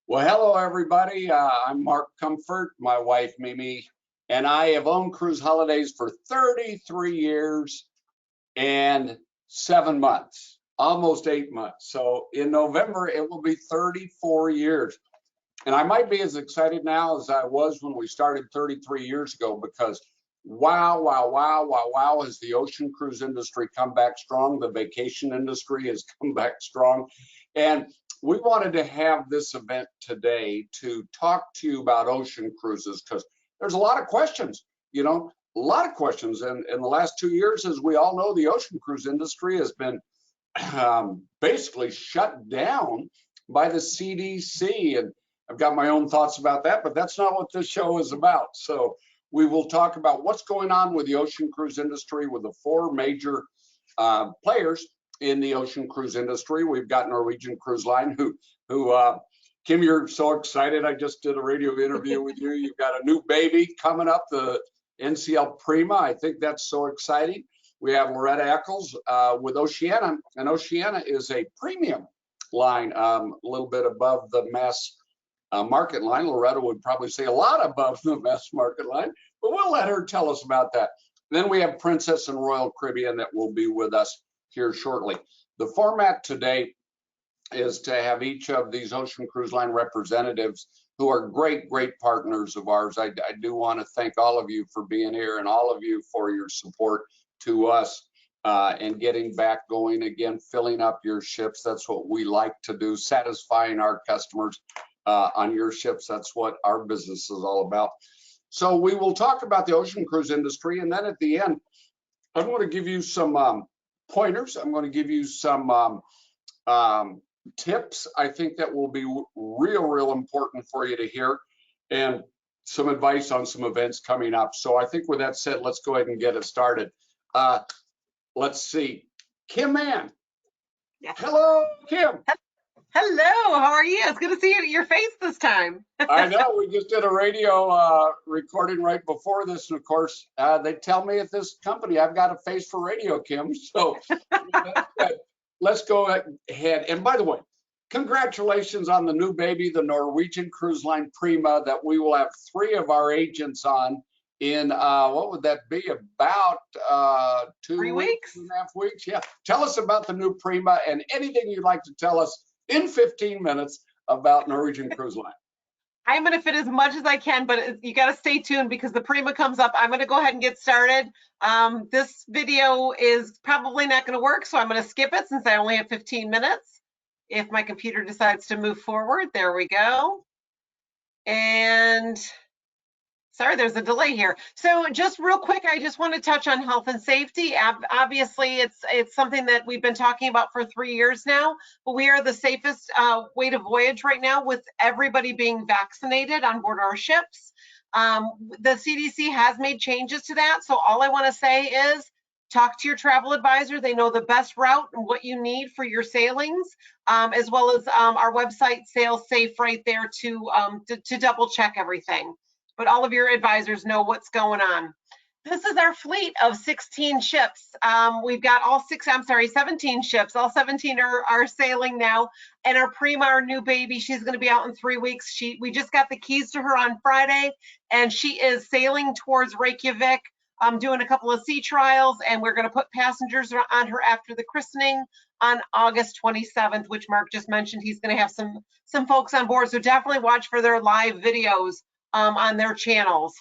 Well, hello, everybody. I'm Mark Comfort, my wife, Mimi, and I have owned Cruise Holidays for 33 years and 7 months, almost 8 months. So in November, it will be 34 years. And I might be as excited now as I was when we started 33 years ago, because wow, wow, wow, wow, wow, has the ocean cruise industry come back strong. The vacation industry has come back strong. And we wanted to have this event today to talk to you about ocean cruises, because there's a lot of questions, a lot of questions. And in the last 2 years, as we all know, the ocean cruise industry has been basically shut down by the CDC. And I've got my own thoughts about that, but that's not what this show is about. So we will talk about what's going on with the ocean cruise industry with the four major players in the ocean cruise industry. We've got Norwegian Cruise Line, who Kim, you're so excited. I just did a radio interview with you. You've got a new baby coming up, the NCL Prima. I think that's so exciting. We have Loretta Eccles with Oceania, and Oceania is a premium line, a little bit above the mass market line. Loretta would probably say a lot above the mass market line, but we'll let her tell us about that. Then we have Princess and Royal Caribbean that will be with us here shortly. The format today is to have each of these ocean cruise line representatives, who are great partners of ours. I do want to thank all of you for being here and all of you for your support to us and getting back going again, filling up your ships. That's what we like to do, satisfying our customers on your ships. That's what our business is all about. So we will talk about the ocean cruise industry, and then at the end, I'm going to give you some pointers. I'm going to give you some tips I think that will be real important for you to hear, and some advice on some events coming up. So I think with that said, let's go ahead and get it started. Let's see, Kim Ann. Yeah. Hello, Kim. Hello, how are you? It's good to see your face this time. I know, we just did a radio recording right before this, and of course, they tell me at this company I've got a face for radio, Kim. So let's go ahead. And by the way, congratulations on the new baby, the Norwegian Cruise Line Prima, that we will have 3 of our agents on in, what would that be, about 3 weeks? 2.5 weeks? Yeah. Tell us about the new Prima and anything you'd like to tell us in 15 minutes about Norwegian Cruise Line. I'm going to fit as much as I can, but you got to stay tuned because the Prima comes up. I'm going to go ahead and get started. This video is probably not going to work, so I'm going to skip it since I only have 15 minutes. If my computer decides to move forward, there we go. And sorry, there's a delay here. So just real quick, I just want to touch on health and safety. Obviously, it's something that we've been talking about for 3 years now, but we are the safest way to voyage right now, with everybody being vaccinated on board our ships. The CDC has made changes to that. So all I want to say is talk to your travel advisor. They know the best route and what you need for your sailings, as well as our website, Sail Safe, right there to double check everything. But all of your advisors know what's going on. This is our fleet of 16 ships. We've got 17 ships. All 17 are sailing now. And our Prima, our new baby, she's going to be out in 3 weeks. We just got the keys to her on Friday, and she is sailing towards Reykjavik. Doing a couple of sea trials, and we're going to put passengers on her after the christening on August 27th, which Mark just mentioned. He's going to have some folks on board, so definitely watch for their live videos on their channels.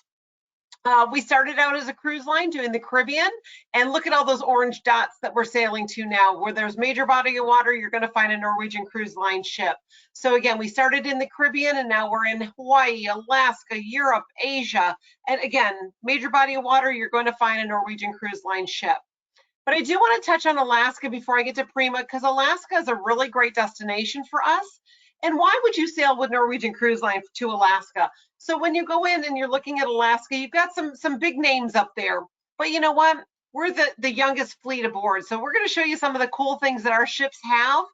We started out as a cruise line doing the Caribbean, and look at all those orange dots that we're sailing to now. Where there's major body of water, you're going to find a Norwegian Cruise Line ship. So again, we started in the Caribbean, and now we're in Hawaii, Alaska, Europe, Asia. And again, major body of water, you're going to find a Norwegian Cruise Line ship. But I do want to touch on Alaska before I get to Prima, because Alaska is a really great destination for us. And why would you sail with Norwegian Cruise Line to Alaska? So when you go in and you're looking at Alaska, you've got some big names up there. But you know what? We're the youngest fleet aboard. So we're going to show you some of the cool things that our ships have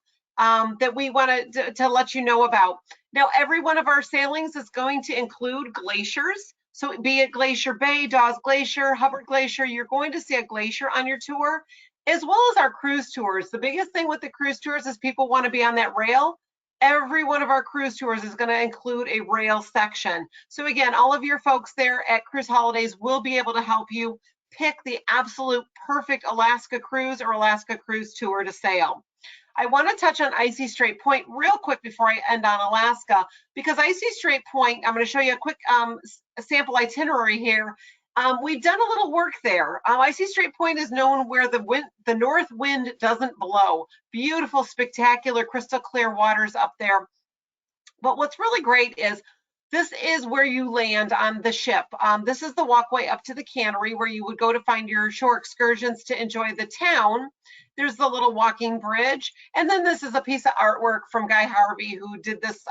that we want to let you know about. Now, every one of our sailings is going to include glaciers. So be it Glacier Bay, Dawes Glacier, Hubbard Glacier, you're going to see a glacier on your tour, as well as our cruise tours. The biggest thing with the cruise tours is people want to be on that rail. every one of our cruise tours is going to include a rail section. So again, all of your folks there at Cruise Holidays will be able to help you pick the absolute perfect Alaska cruise or Alaska cruise tour to sail. I want to touch on Icy Strait Point real quick before I end on Alaska, because Icy Strait Point, I'm going to show you a quick sample itinerary here. We've done a little work there. Icy Strait Point is known where the north wind doesn't blow. Beautiful, spectacular, crystal clear waters up there. But what's really great is this is where you land on the ship. This is the walkway up to the cannery where you would go to find your shore excursions to enjoy the town. There's the little walking bridge. And then this is a piece of artwork from Guy Harvey, who did this.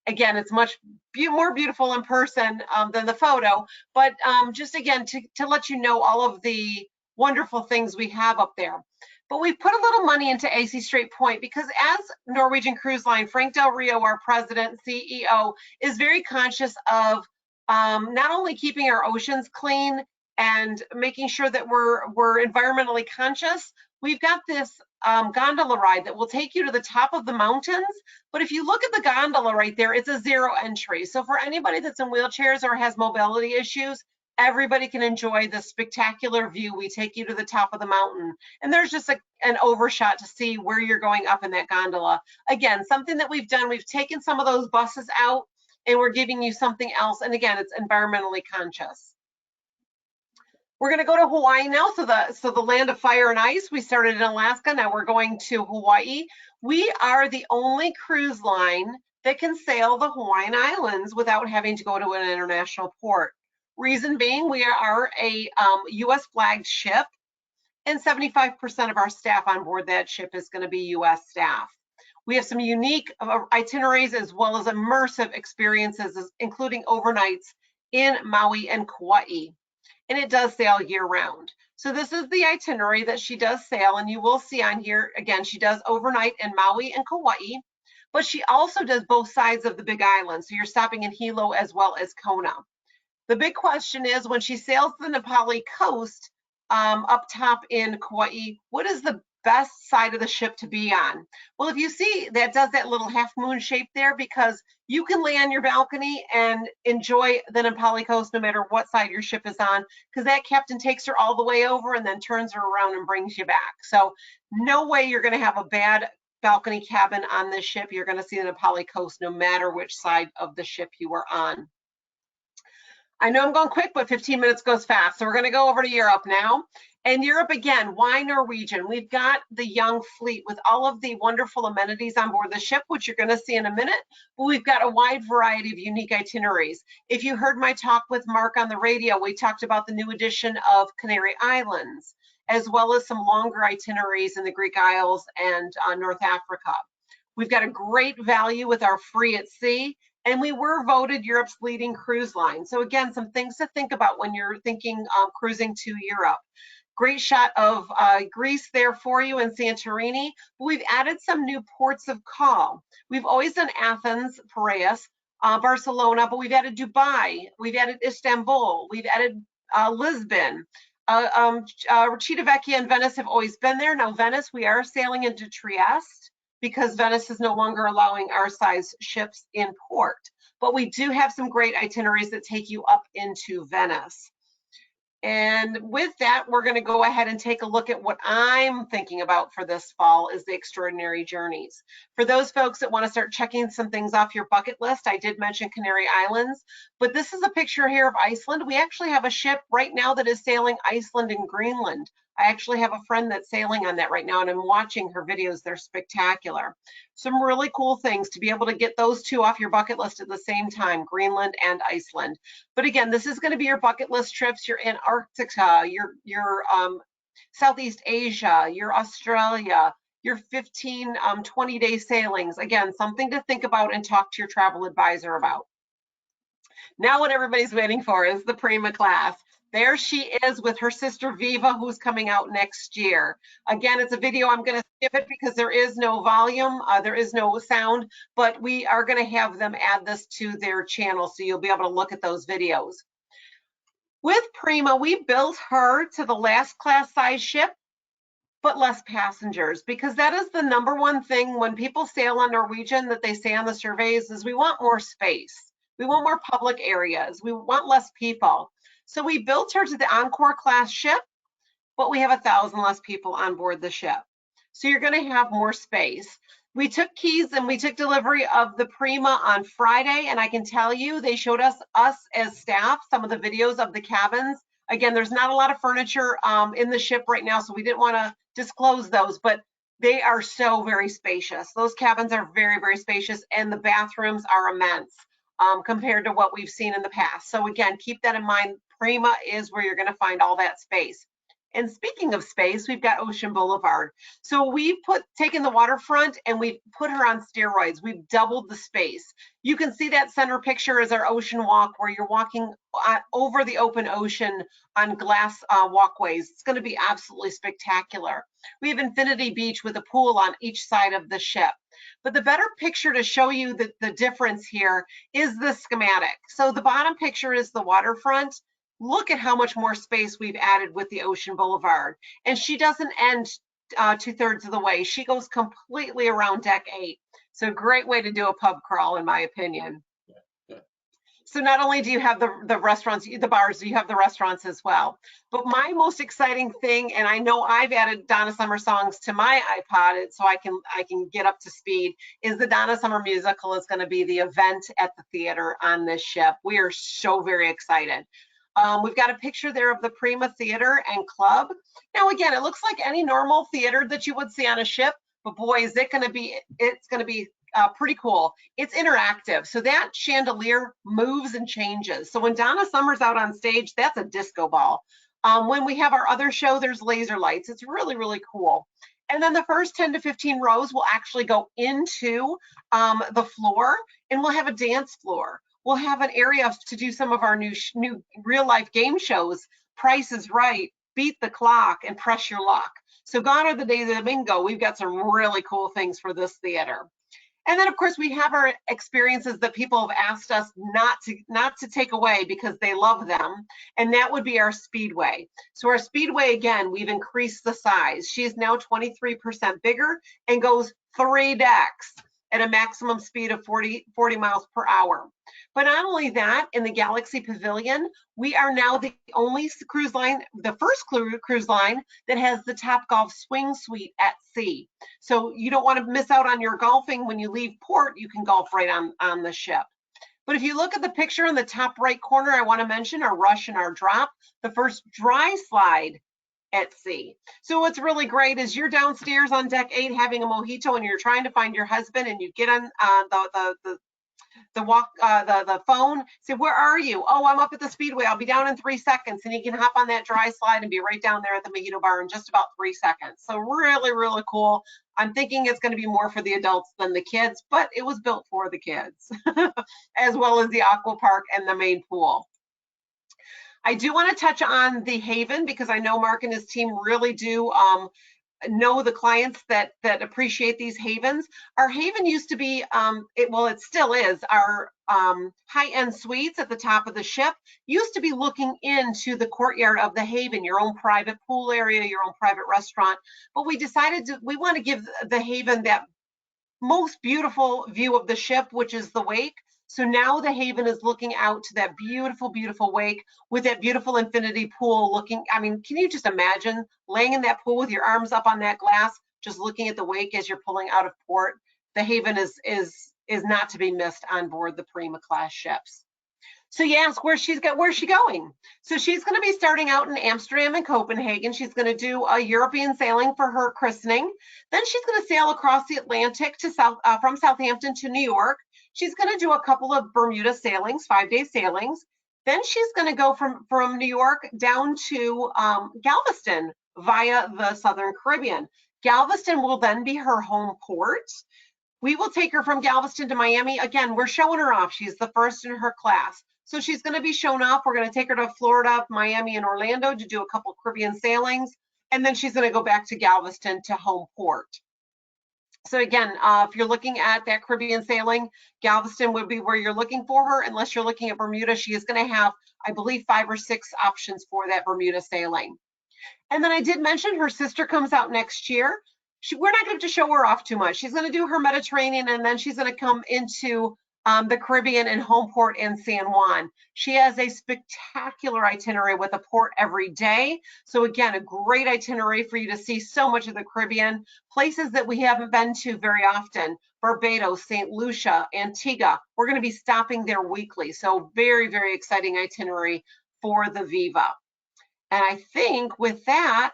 Again, it's much more beautiful in person than the photo. But just again, to let you know all of the wonderful things we have up there. But we've put a little money into Icy Strait Point because as Norwegian Cruise Line, Frank Del Rio, our president, CEO, is very conscious of not only keeping our oceans clean and making sure that we're environmentally conscious. We've got this gondola ride that will take you to the top of the mountains. But if you look at the gondola right there, it's a zero entry. So for anybody that's in wheelchairs or has mobility issues, everybody can enjoy the spectacular view. We take you to the top of the mountain, and there's just an overshot to see where you're going up in that gondola. Again, something that we've done, we've taken some of those buses out and we're giving you something else. And again, it's environmentally conscious. We're going to go to Hawaii now. So the land of fire and ice. We started in Alaska. Now we're going to Hawaii. We are the only cruise line that can sail the Hawaiian Islands without having to go to an international port. Reason being, we are a U.S. flagged ship, and 75% of our staff on board that ship is going to be U.S. staff. We have some unique itineraries as well as immersive experiences, including overnights in Maui and Kauai. And it does sail year round. So this is the itinerary that she does sail, and you will see on here, again, she does overnight in Maui and Kauai, but she also does both sides of the Big Island. So you're stopping in Hilo as well as Kona. The big question is when she sails the Nepali coast up top in Kauai, what is the best side of the ship to be on? Well, if you see, that does that little half moon shape there because you can lay on your balcony and enjoy the Nepali coast no matter what side your ship is on, because that captain takes her all the way over and then turns her around and brings you back. So no way you're going to have a bad balcony cabin on this ship. You're going to see the Nepali coast no matter which side of the ship you are on. I know I'm going quick, but 15 minutes goes fast. So we're going to go over to Europe now. And Europe, again, why Norwegian? We've got the young fleet with all of the wonderful amenities on board the ship, which you're going to see in a minute. But we've got a wide variety of unique itineraries. If you heard my talk with Mark on the radio, we talked about the new addition of Canary Islands, as well as some longer itineraries in the Greek Isles and North Africa. We've got a great value with our free at sea. And we were voted Europe's leading cruise line. So again, some things to think about when you're thinking cruising to Europe. Great shot of Greece there for you in Santorini. We've added some new ports of call. We've always done Athens, Piraeus, Barcelona, but we've added Dubai. We've added Istanbul. We've added Lisbon. Civitavecchia and Venice have always been there. Now Venice, we are sailing into Trieste, because Venice is no longer allowing our size ships in port. But we do have some great itineraries that take you up into Venice. And with that, we're going to go ahead and take a look at what I'm thinking about for this fall is the extraordinary journeys. For those folks that want to start checking some things off your bucket list, I did mention Canary Islands, but this is a picture here of Iceland. We actually have a ship right now that is sailing Iceland and Greenland. I actually have a friend that's sailing on that right now, and I'm watching her videos. They're spectacular. Some really cool things to be able to get those two off your bucket list at the same time, Greenland and Iceland. But again, this is going to be your bucket list trips, your Antarctica, your Southeast Asia, your Australia, your 15, 20-day sailings. Again, something to think about and talk to your travel advisor about. Now what everybody's waiting for is the Prima Class. There she is with her sister Viva, who's coming out next year. Again, it's a video. I'm going to skip it because there is no volume, there is no sound, but we are going to have them add this to their channel, so you'll be able to look at those videos. With Prima, we built her to the last class size ship, but less passengers, because that is the #1 thing when people sail on Norwegian that they say on the surveys is we want more space. We want more public areas. We want less people. So we built her to the Encore class ship, but we have 1,000 less people on board the ship. So you're going to have more space. We took keys and we took delivery of the Prima on Friday, and I can tell you they showed us as staff some of the videos of the cabins. Again, there's not a lot of furniture in the ship right now, so we didn't want to disclose those, but they are so very spacious. Those cabins are very, very spacious, and the bathrooms are immense compared to what we've seen in the past. So again, keep that in mind. Prima is where you're going to find all that space. And speaking of space, we've got Ocean Boulevard. So we've taken the waterfront and we've put her on steroids. We've doubled the space. You can see that center picture is our ocean walk, where you're walking over the open ocean on glass walkways. It's going to be absolutely spectacular. We have Infinity Beach with a pool on each side of the ship. But the better picture to show you the difference here is the schematic. So the bottom picture is the waterfront. Look at how much more space we've added with the Ocean Boulevard. And she doesn't end 2/3 of the way. She goes completely around deck 8. So great way to do a pub crawl, in my opinion. So not only do you have the restaurants, the bars, you have the restaurants as well. But my most exciting thing, and I know I've added Donna Summer songs to my iPod so I can get up to speed, is the Donna Summer musical is going to be the event at the theater on this ship. We are so very excited. We've got a picture there of the Prima Theater and Club. Now, again, it looks like any normal theater that you would see on a ship, but boy, is it going to be, it's going to be pretty cool. It's interactive. So that chandelier moves and changes. So when Donna Summer's out on stage, that's a disco ball. When we have our other show, there's laser lights. It's really, really cool. And then the first 10 to 15 rows will actually go into the floor, and we'll have a dance floor. We'll have an area to do some of our new real life game shows, Price is Right, Beat the Clock, and Press Your Luck. So gone are the days of the bingo. We've got some really cool things for this theater. And then of course we have our experiences that people have asked us not to take away because they love them. And that would be our Speedway. So our Speedway, again, we've increased the size. She is now 23% bigger and goes 3 decks at a maximum speed of 40 miles per hour. But not only that, in the Galaxy Pavilion, we are now the only cruise line, the first cruise line that has the Topgolf swing suite at sea. So you don't want to miss out on your golfing when you leave port, you can golf right on the ship. But if you look at the picture in the top right corner, I want to mention our rush and our drop, the first dry slide at sea. So what's really great is you're downstairs on deck 8 having a mojito and you're trying to find your husband, and you get on the phone, say, where are you? Oh, I'm up at the Speedway. I'll be down in 3 seconds. And you can hop on that dry slide and be right down there at the mojito bar in just about 3 seconds. So really, really cool. I'm thinking it's going to be more for the adults than the kids, but it was built for the kids, as well as the aqua park and the main pool. I do want to touch on the Haven, because I know Mark and his team really do know the clients that appreciate these havens. Our Haven used to be, it still is, our high-end suites at the top of the ship used to be looking into the courtyard of the Haven, your own private pool area, your own private restaurant. But we decided we want to give the Haven that most beautiful view of the ship, which is the wake. So now the Haven is looking out to that beautiful, beautiful wake with that beautiful infinity pool looking. I mean, can you just imagine laying in that pool with your arms up on that glass, just looking at the wake as you're pulling out of port? The Haven is not to be missed on board the Prima Class ships. So you ask where's she going? So she's going to be starting out in Amsterdam and Copenhagen. She's going to do a European sailing for her christening. Then she's going to sail across the Atlantic to from Southampton to New York. She's going to do a couple of Bermuda sailings, 5-day sailings. Then she's going to go from New York down to Galveston via the Southern Caribbean. Galveston will then be her home port. We will take her from Galveston to Miami. Again, we're showing her off. She's the first in her class. So she's going to be shown off. We're going to take her to Florida, Miami, and Orlando to do a couple Caribbean sailings. And then she's going to go back to Galveston to home port. So again, if you're looking at that Caribbean sailing, Galveston would be where you're looking for her. Unless you're looking at Bermuda, she is going to have, I believe, 5 or 6 options for that Bermuda sailing. And then I did mention her sister comes out next year. We're not going to show her off too much. She's going to do her Mediterranean, and then she's going to come into the Caribbean and Homeport and San Juan. She has a spectacular itinerary with a port every day. So again, a great itinerary for you to see so much of the Caribbean, places that we haven't been to very often. Barbados, St. Lucia, Antigua. We're going to be stopping there weekly. So very, very exciting itinerary for the Viva. And I think with that,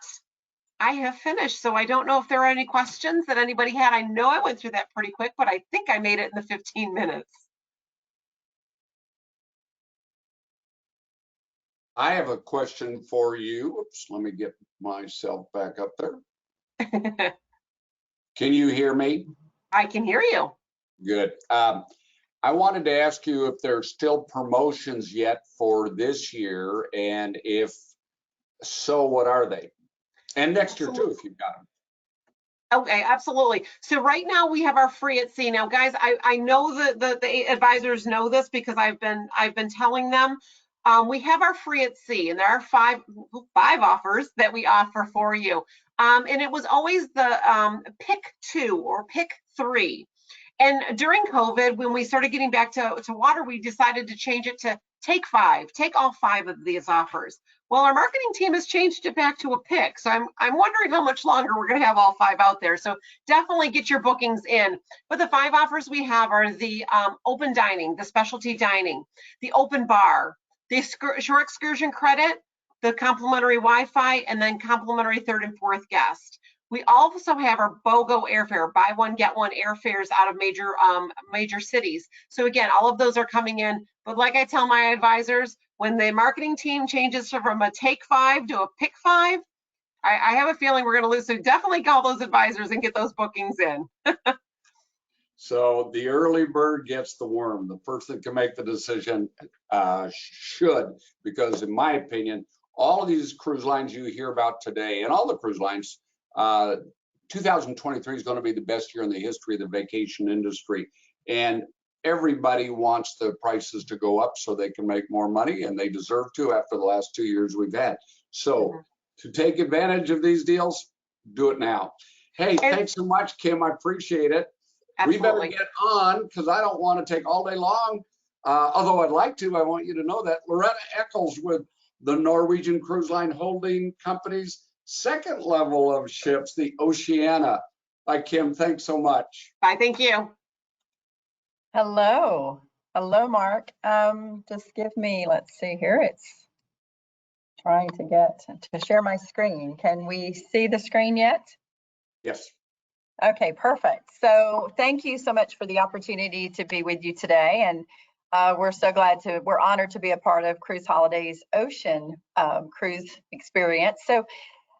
I have finished. So I don't know if there are any questions that anybody had. I know I went through that pretty quick, but I think I made it in the 15 minutes. I have a question for you. Oops, let me get myself back up there. Can you hear me? I can hear you. Good. I wanted to ask you if there's still promotions yet for this year, and if so, what are they? And next year too, if you've got them. Okay, absolutely. So right now we have our free at sea. Now, guys, I know that the advisors know this because I've been telling them. We have our free at sea, and there are five offers that we offer for you. And it was always the pick 2 or pick 3. And during COVID, when we started getting back to water, we decided to change it to take 5, take all 5 of these offers. Well, our marketing team has changed it back to a pick. So I'm wondering how much longer we're going to have all 5 out there. So definitely get your bookings in. But the 5 offers we have are the open dining, the specialty dining, the open bar, the shore excursion credit, the complimentary Wi-Fi, and then complimentary 3rd and 4th guest. We also have our BOGO airfare, buy one, get one airfares out of major cities. So again, all of those are coming in. But like I tell my advisors, when the marketing team changes from a take 5 to a pick 5, I have a feeling we're going to lose. So definitely call those advisors and get those bookings in. So the early bird gets the worm. The person that can make the decision should, because in my opinion, all of these cruise lines you hear about today, and all the cruise lines, 2023 is going to be the best year in the history of the vacation industry. And everybody wants the prices to go up so they can make more money, and they deserve to after the last 2 years we've had. So to take advantage of these deals, do it now. Hey, thanks so much, Kim. I appreciate it. Absolutely. We better get on because I don't want to take all day long. Although I'd like to, I want you to know that Loretta Eccles with the Norwegian Cruise Line Holding Company's second level of ships, the Oceania. Bye, Kim. Thanks so much. Bye. Thank you. Hello. Hello, Mark. Just give me, let's see here. It's trying to get to share my screen. Can we see the screen yet? Yes. Okay, perfect. So thank you so much for the opportunity to be with you today. And we're honored to be a part of Cruise Holidays Ocean Cruise Experience. So,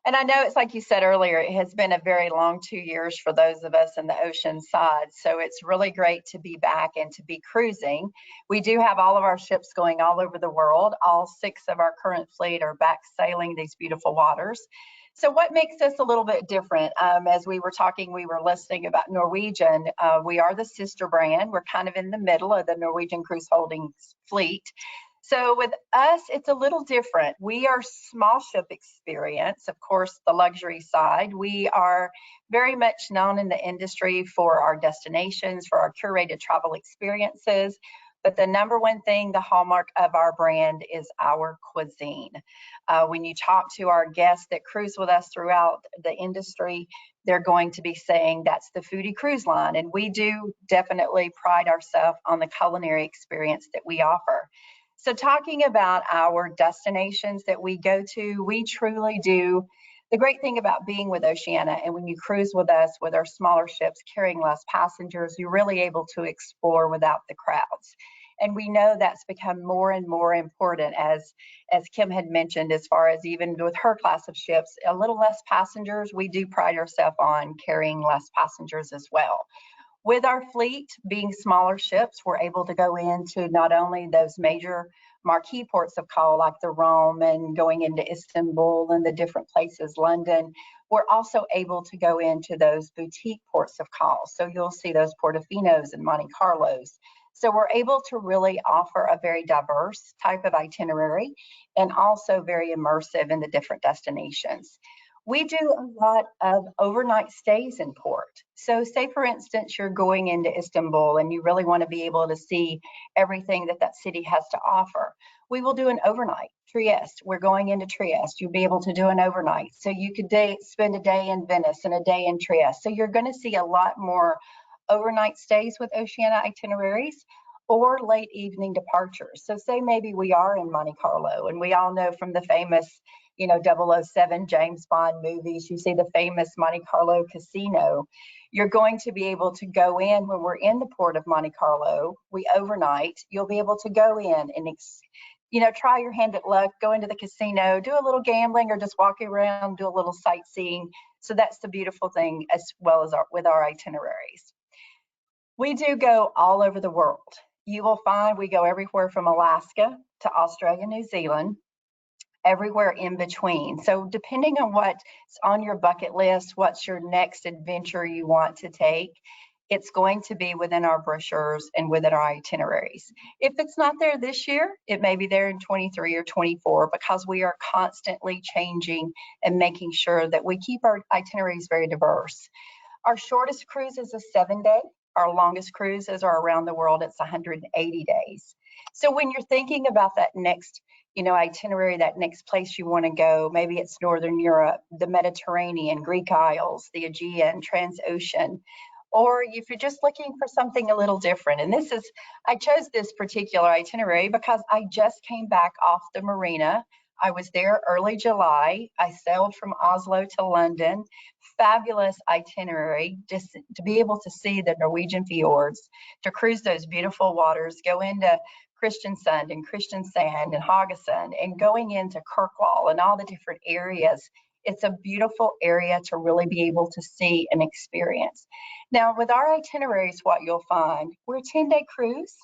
and I know it's like you said earlier, it has been a very long 2 years for those of us in the ocean side. So it's really great to be back and to be cruising. We do have all of our ships going all over the world. All 6 of our current fleet are back sailing these beautiful waters. So what makes us a little bit different? As we were talking, we were listening about Norwegian. We are the sister brand. We're kind of in the middle of the Norwegian Cruise Holdings fleet. So with us, it's a little different. We are small ship experience, of course, the luxury side. We are very much known in the industry for our destinations, for our curated travel experiences. But the number one thing, the hallmark of our brand is our cuisine. When you talk to our guests that cruise with us throughout the industry, they're going to be saying that's the foodie cruise line. And we do definitely pride ourselves on the culinary experience that we offer. So talking about our destinations that we go to, we truly do. The great thing about being with Oceania, and when you cruise with us with our smaller ships carrying less passengers, you're really able to explore without the crowds. And we know that's become more and more important as Kim had mentioned, as far as even with her class of ships, a little less passengers, we do pride ourselves on carrying less passengers as well. With our fleet being smaller ships, we're able to go into not only those major marquee ports of call like the Rome and going into Istanbul and the different places, London, we're also able to go into those boutique ports of call. So you'll see those Portofinos and Monte Carlos, So we're able to really offer a very diverse type of itinerary and also very immersive in the different destinations. We do a lot of overnight stays in port. So say, for instance, you're going into Istanbul and you really want to be able to see everything that that city has to offer. We will do an overnight. Trieste, we're going into Trieste. You'll be able to do an overnight. So you could spend a day in Venice and a day in Trieste. So you're going to see a lot more overnight stays with Oceania itineraries or late evening departures. So say maybe we are in Monte Carlo, and we all know from the famous 007 James Bond movies, you see the famous Monte Carlo casino. You're going to be able to go in when we're in the port of Monte Carlo. We overnight. You'll be able to go in and try your hand at luck, go into the casino, do a little gambling, or just walk around, do a little sightseeing. So that's the beautiful thing, as well as with our itineraries. We do go all over the world. You will find we go everywhere from Alaska to Australia, New Zealand, everywhere in between. So depending on what's on your bucket list, what's your next adventure you want to take, it's going to be within our brochures and within our itineraries. If it's not there this year, it may be there in 23 or 24, because we are constantly changing and making sure that we keep our itineraries very diverse. Our shortest cruise is a 7-day. Our longest cruises are around the world. It's 180 days. So when you're thinking about that next itinerary, that next place you want to go, maybe it's Northern Europe, the Mediterranean, Greek Isles, the Aegean, Transocean, or if you're just looking for something a little different. And I chose this particular itinerary because I just came back off the marina. I was there early July. I sailed from Oslo to London. Fabulous itinerary, just to be able to see the Norwegian Fjords, to cruise those beautiful waters, go into Kristiansand and Kristiansand and Haugesund, and going into Kirkwall and all the different areas. It's a beautiful area to really be able to see and experience. Now, with our itineraries, what you'll find, we're a 10-day cruise.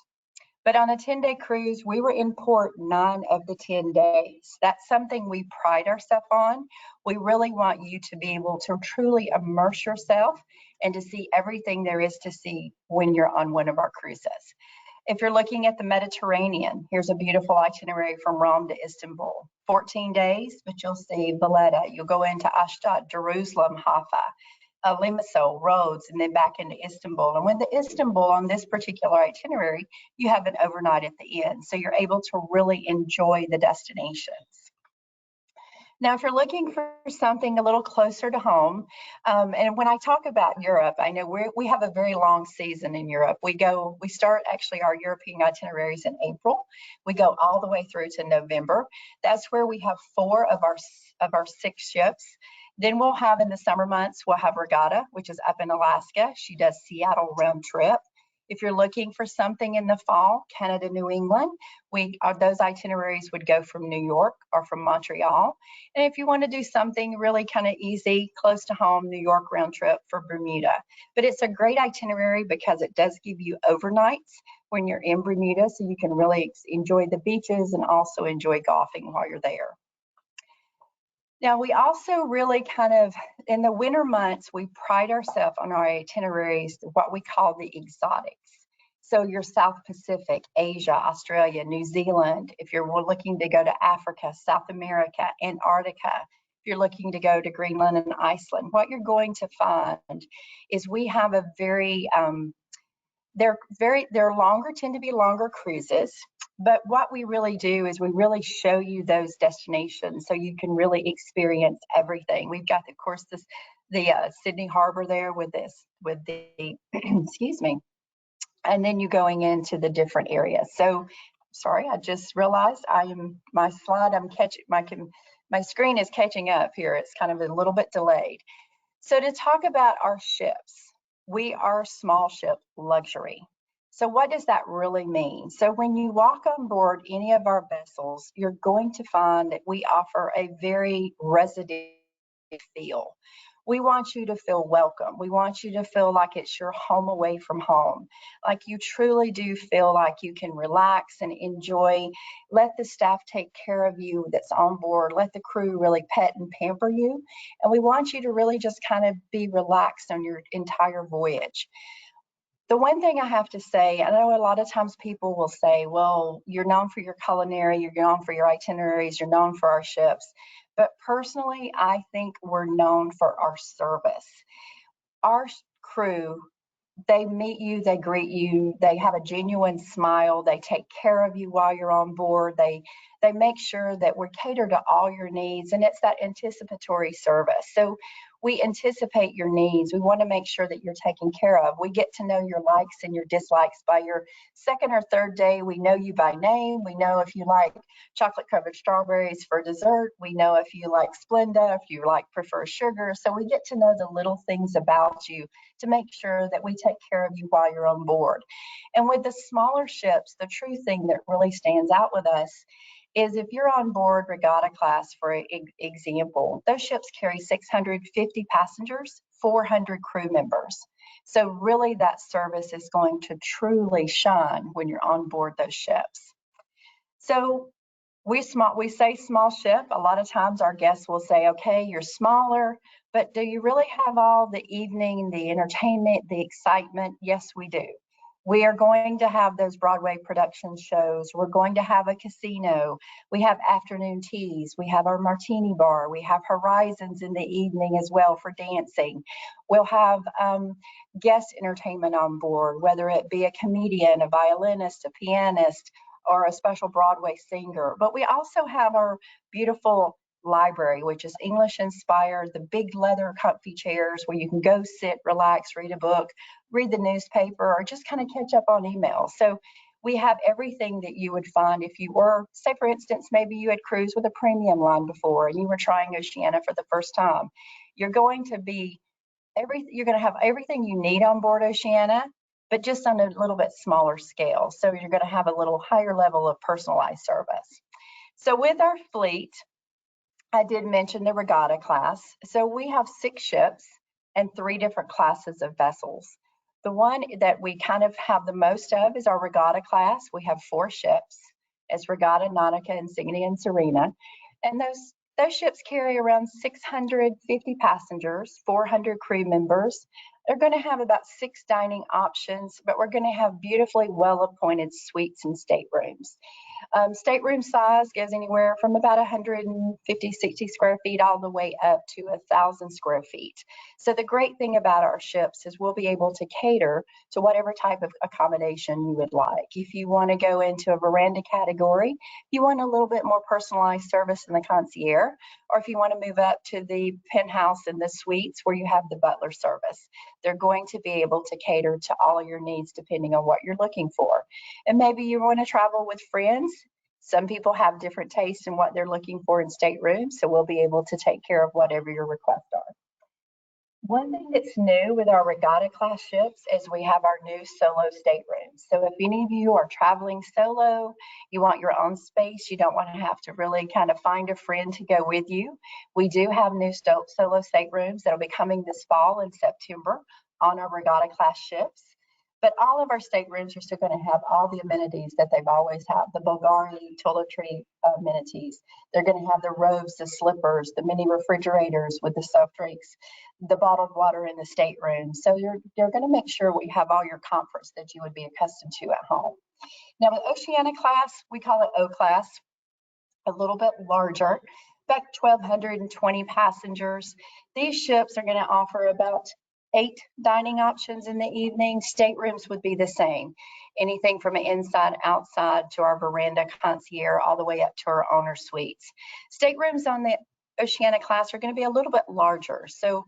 But on a 10-day cruise, we were in port 9 of the 10 days. That's something we pride ourselves on. We really want you to be able to truly immerse yourself and to see everything there is to see when you're on one of our cruises. If you're looking at the Mediterranean, here's a beautiful itinerary from Rome to Istanbul. 14 days, but you'll see Valletta. You'll go into Ashdod, Jerusalem, Haifa, Limassol, Rhodes, and then back into Istanbul. And with the Istanbul on this particular itinerary, you have an overnight at the end. So you're able to really enjoy the destinations. Now, if you're looking for something a little closer to home, and when I talk about Europe, I know we have a very long season in Europe. We start actually our European itineraries in April. We go all the way through to November. That's where we have 4 of our 6 ships. Then we'll have, in the summer months, we'll have Regatta, which is up in Alaska. She does Seattle round trip. If you're looking for something in the fall, Canada, New England, those itineraries would go from New York or from Montreal. And if you want to do something really kind of easy, close to home, New York round trip for Bermuda. But it's a great itinerary because it does give you overnights when you're in Bermuda, so you can really enjoy the beaches and also enjoy golfing while you're there. Now, we also really in the winter months, we pride ourselves on our itineraries, what we call the exotics. So your South Pacific, Asia, Australia, New Zealand, if you're looking to go to Africa, South America, Antarctica, if you're looking to go to Greenland and Iceland, what you're going to find is we have a they're longer, tend to be longer cruises. But what we really do is we really show you those destinations so you can really experience everything. We've got, of course, the Sydney Harbor there with the excuse me, and then you going into the different areas. So, sorry, I just realized my screen is catching up here. It's kind of a little bit delayed. So to talk about our ships, we are small ship luxury. So what does that really mean? So when you walk on board any of our vessels, you're going to find that we offer a very residential feel. We want you to feel welcome. We want you to feel like it's your home away from home. Like you truly do feel like you can relax and enjoy. Let the staff take care of you that's on board. Let the crew really pet and pamper you. And we want you to really just kind of be relaxed on your entire voyage. The one thing I have to say, I know a lot of times people will say, well, you're known for your culinary, you're known for your itineraries, you're known for our ships. But personally, I think we're known for our service. Our crew, they meet you, they greet you, they have a genuine smile, they take care of you while you're on board, they make sure that we're catered to all your needs, and it's that anticipatory service. So we anticipate your needs. We want to make sure that you're taken care of. We get to know your likes and your dislikes. By your second or third day, we know you by name. We know if you like chocolate covered strawberries for dessert. We know if you like Splenda, if you prefer sugar. So we get to know the little things about you to make sure that we take care of you while you're on board. And with the smaller ships, the true thing that really stands out with us is if you're on board Regatta Class, for example, those ships carry 650 passengers, 400 crew members. So really that service is going to truly shine when you're on board those ships. So we say small ship. A lot of times our guests will say, okay, you're smaller, but do you really have all the evening, the entertainment, the excitement? Yes, we do. We are going to have those Broadway production shows. We're going to have a casino. We have afternoon teas. We have our martini bar. We have Horizons in the evening as well for dancing. We'll have guest entertainment on board, whether it be a comedian, a violinist, a pianist, or a special Broadway singer. But we also have our beautiful library, which is English inspired, the big leather comfy chairs where you can go sit, relax, read a book, read the newspaper, or just kind of catch up on email. So we have everything that you would find if you were, say for instance, maybe you had cruised with a premium line before and you were trying Oceania for the first time. You're going to have everything you need on board Oceania, but just on a little bit smaller scale. So you're going to have a little higher level of personalized service. So with our fleet, I did mention the Regatta Class. So we have 6 ships and 3 different classes of vessels. The one that we kind of have the most of is our Regatta Class. We have 4 ships. It's Regatta, Nautica, Insignia, and Serena. And those ships carry around 650 passengers, 400 crew members. They're going to have about 6 dining options, but we're going to have beautifully well-appointed suites and staterooms. Stateroom size goes anywhere from about 150, 60 square feet all the way up to 1,000 square feet. So the great thing about our ships is we'll be able to cater to whatever type of accommodation you would like. If you want to go into a veranda category, you want a little bit more personalized service in the concierge, or if you want to move up to the penthouse and the suites where you have the butler service, they're going to be able to cater to all of your needs depending on what you're looking for. And maybe you want to travel with friends. Some people have different tastes in what they're looking for in staterooms, so we'll be able to take care of whatever your requests are. One thing that's new with our Regatta Class ships is we have our new solo staterooms. So if any of you are traveling solo, you want your own space, you don't want to have to really kind of find a friend to go with you, we do have new solo staterooms that'll be coming this fall in September on our Regatta Class ships. But all of our staterooms are still going to have all the amenities that they've always had, the Bulgari toiletry amenities. They're going to have the robes, the slippers, the mini refrigerators with the soft drinks, the bottled water in the stateroom. So you're going to make sure we have all your comforts that you would be accustomed to at home. Now with Oceania Class, we call it O Class, a little bit larger, about 1,220 passengers. These ships are going to offer about 8 dining options in the evening. Staterooms would be the same. Anything from an inside, outside to our veranda concierge, all the way up to our owner suites. Staterooms on the Oceania Class are going to be a little bit larger. So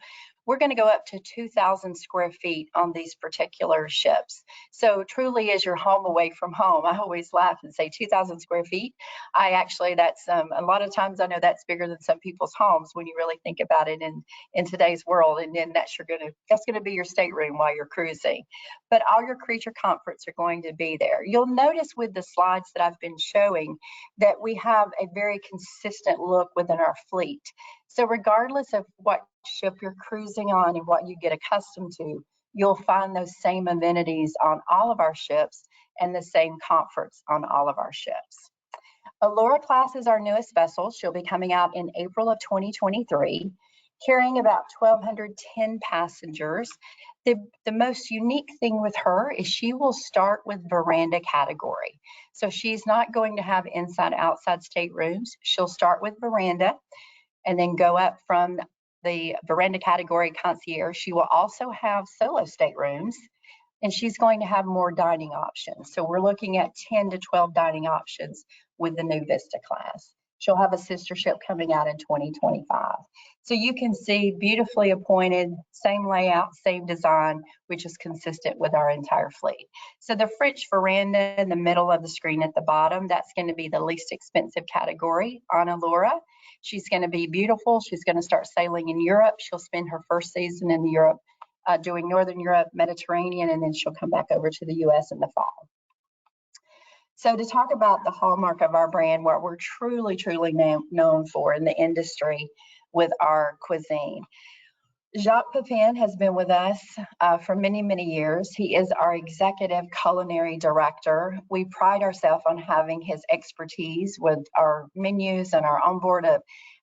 we're going to go up to 2,000 square feet on these particular ships. So truly is your home away from home. I always laugh and say 2,000 square feet. That's a lot of times I know that's bigger than some people's homes when you really think about it in today's world. And then that's going to be your stateroom while you're cruising. But all your creature comforts are going to be there. You'll notice with the slides that I've been showing that we have a very consistent look within our fleet. So regardless of what ship you're cruising on and what you get accustomed to, you'll find those same amenities on all of our ships and the same comforts on all of our ships. Allura Class is our newest vessel. She'll be coming out in April of 2023, carrying about 1,210 passengers. The most unique thing with her is she will start with veranda category. So she's not going to have inside outside staterooms. She'll start with veranda and then go up from the veranda category concierge. She will also have solo staterooms, and she's going to have more dining options. So we're looking at 10 to 12 dining options with the new Vista class. She'll have a sister ship coming out in 2025. So you can see beautifully appointed, same layout, same design, which is consistent with our entire fleet. So the French veranda in the middle of the screen at the bottom, that's going to be the least expensive category on Allura. She's going to be beautiful. She's going to start sailing in Europe. She'll spend her first season in Europe doing Northern Europe, Mediterranean, and then she'll come back over to the US in the fall. So to talk about the hallmark of our brand, what we're truly known for in the industry with our cuisine. Jacques Pepin has been with us for many, many years. He is our executive culinary director. We pride ourselves on having his expertise with our menus and our onboard of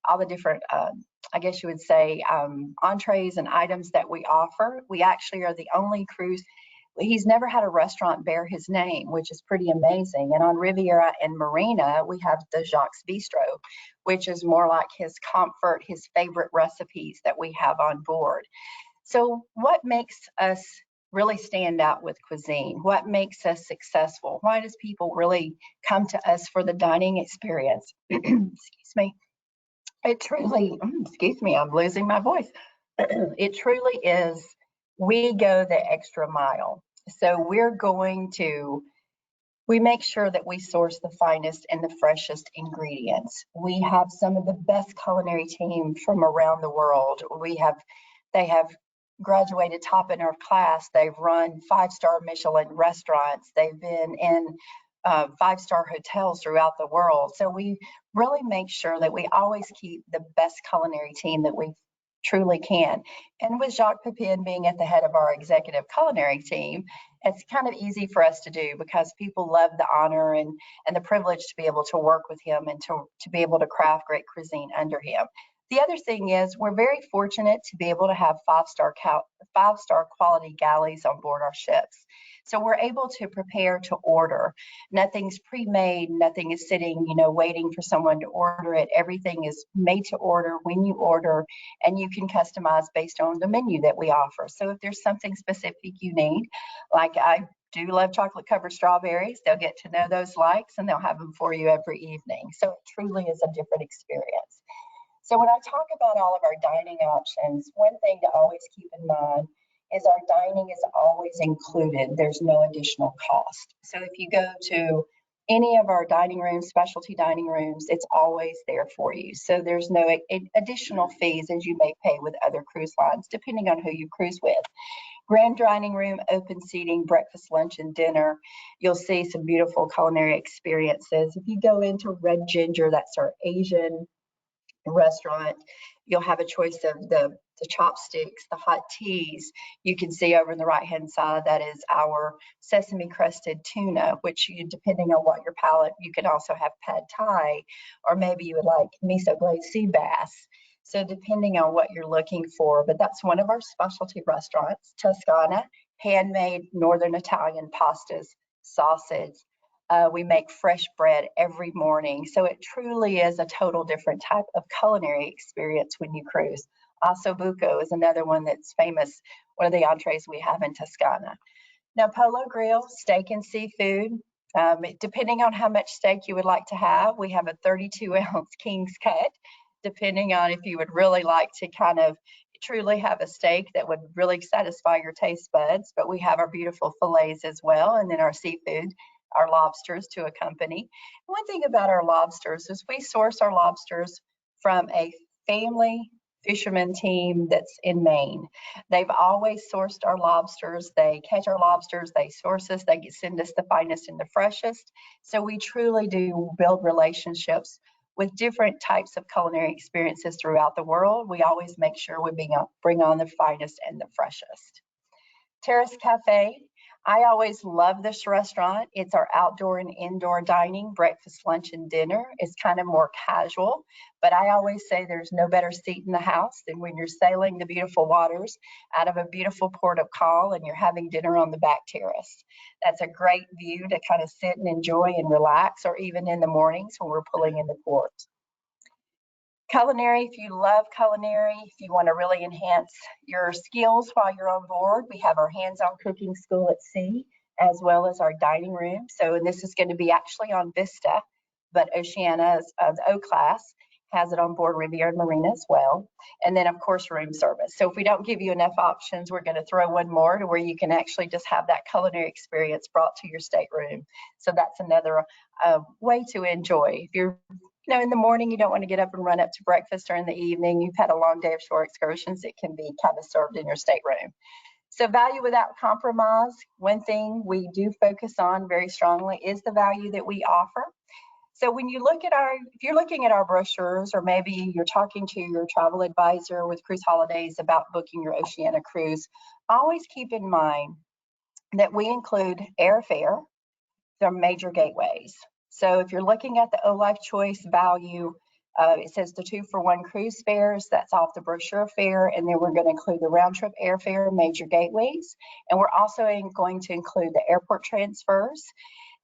all the different, I guess you would say, entrees and items that we offer. We actually are the only cruise. He's never had a restaurant bear his name, which is pretty amazing. And on Riviera and Marina, we have the Jacques Bistro, which is more like his comfort, his favorite recipes that we have on board. So what makes us really stand out with cuisine? What makes us successful? Why does people really come to us for the dining experience? Excuse me. It truly, excuse me, I'm losing my voice. It truly is, we go the extra mile. So we make sure that we source the finest and the freshest ingredients. We have some of the best culinary team from around the world. They have graduated top in our class. They've run 5-star Michelin restaurants. They've been in 5-star hotels throughout the world. So we really make sure that we always keep the best culinary team that we truly can. And with Jacques Pepin being at the head of our executive culinary team, it's kind of easy for us to do because people love the honor and the privilege to be able to work with him and to be able to craft great cuisine under him. The other thing is we're very fortunate to be able to have 5-star quality galleys on board our ships. So we're able to prepare to order. Nothing's pre-made, nothing is sitting, waiting for someone to order it. Everything is made to order when you order, and you can customize based on the menu that we offer. So if there's something specific you need, like I do love chocolate covered strawberries, they'll get to know those likes and they'll have them for you every evening. So it truly is a different experience. So when I talk about all of our dining options, one thing to always keep in mind is our dining is always included. There's no additional cost. So if you go to any of our dining rooms, specialty dining rooms, it's always there for you. So there's no additional fees as you may pay with other cruise lines, depending on who you cruise with. Grand dining room, open seating, breakfast, lunch, and dinner. You'll see some beautiful culinary experiences. If you go into Red Ginger, that's our Asian restaurant, you'll have a choice of the chopsticks, the hot teas. You can see over on the right-hand side, that is our sesame crusted tuna, which depending on what your palate, you can also have pad thai, or maybe you would like miso glazed sea bass. So depending on what you're looking for, but that's one of our specialty restaurants. Toscana, handmade Northern Italian pastas, sausage. We make fresh bread every morning. So it truly is a total different type of culinary experience when you cruise. Osso buco is another one that's famous, one of the entrees we have in Toscana. Now, Polo Grill, steak and seafood. Depending on how much steak you would like to have, we have a 32-ounce King's cut, depending on if you would really like to kind of truly have a steak that would really satisfy your taste buds. But we have our beautiful fillets as well, and then our seafood, our lobsters to accompany. One thing about our lobsters is we source our lobsters from a family fisherman team that's in Maine. They've always sourced our lobsters. They catch our lobsters, they source us, they send us the finest and the freshest. So we truly do build relationships with different types of culinary experiences throughout the world. We always make sure we bring on the finest and the freshest. Terrace Cafe. I always love this restaurant. It's our outdoor and indoor dining, breakfast, lunch, and dinner. It's kind of more casual, but I always say there's no better seat in the house than when you're sailing the beautiful waters out of a beautiful port of call and you're having dinner on the back terrace. That's a great view to kind of sit and enjoy and relax, or even in the mornings when we're pulling into port. Culinary, if you love culinary, if you want to really enhance your skills while you're on board, we have our hands-on cooking school at sea, as well as our dining room. So, and this is going to be actually on Vista, but Oceania's the O class has it on board Riviera Marina as well. And then of course, room service. So if we don't give you enough options, we're going to throw one more to where you can actually just have that culinary experience brought to your stateroom. So that's another way to enjoy. If you're in the morning, you don't want to get up and run up to breakfast, or in the evening, you've had a long day of shore excursions, it can be kind of served in your stateroom. So value without compromise. One thing we do focus on very strongly is the value that we offer. So when you look at if you're looking at our brochures, or maybe you're talking to your travel advisor with Cruise Holidays about booking your Oceania cruise, always keep in mind that we include airfare, the major gateways. So if you're looking at the O-Life Choice value, it says the 2-for-1 cruise fares, that's off the brochure fare, and then we're going to include the round trip airfare, major gateways, and we're also going to include the airport transfers,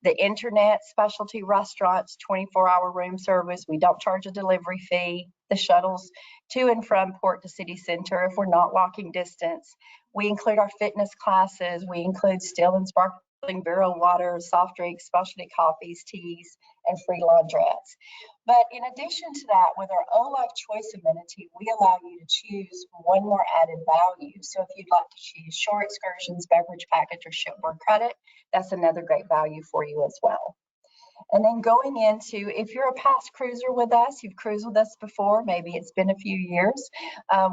the internet, specialty restaurants, 24-hour room service. We don't charge a delivery fee, the shuttles to and from port to city center if we're not walking distance. We include our fitness classes. We include still and sparkling barrel water, soft drinks, specialty coffees, teas, and free laundrettes. But in addition to that, with our O-Life Choice amenity, we allow you to choose one more added value. So if you'd like to choose shore excursions, beverage package, or shipboard credit, that's another great value for you as well. And then going into, if you're a past cruiser with us, you've cruised with us before, maybe it's been a few years,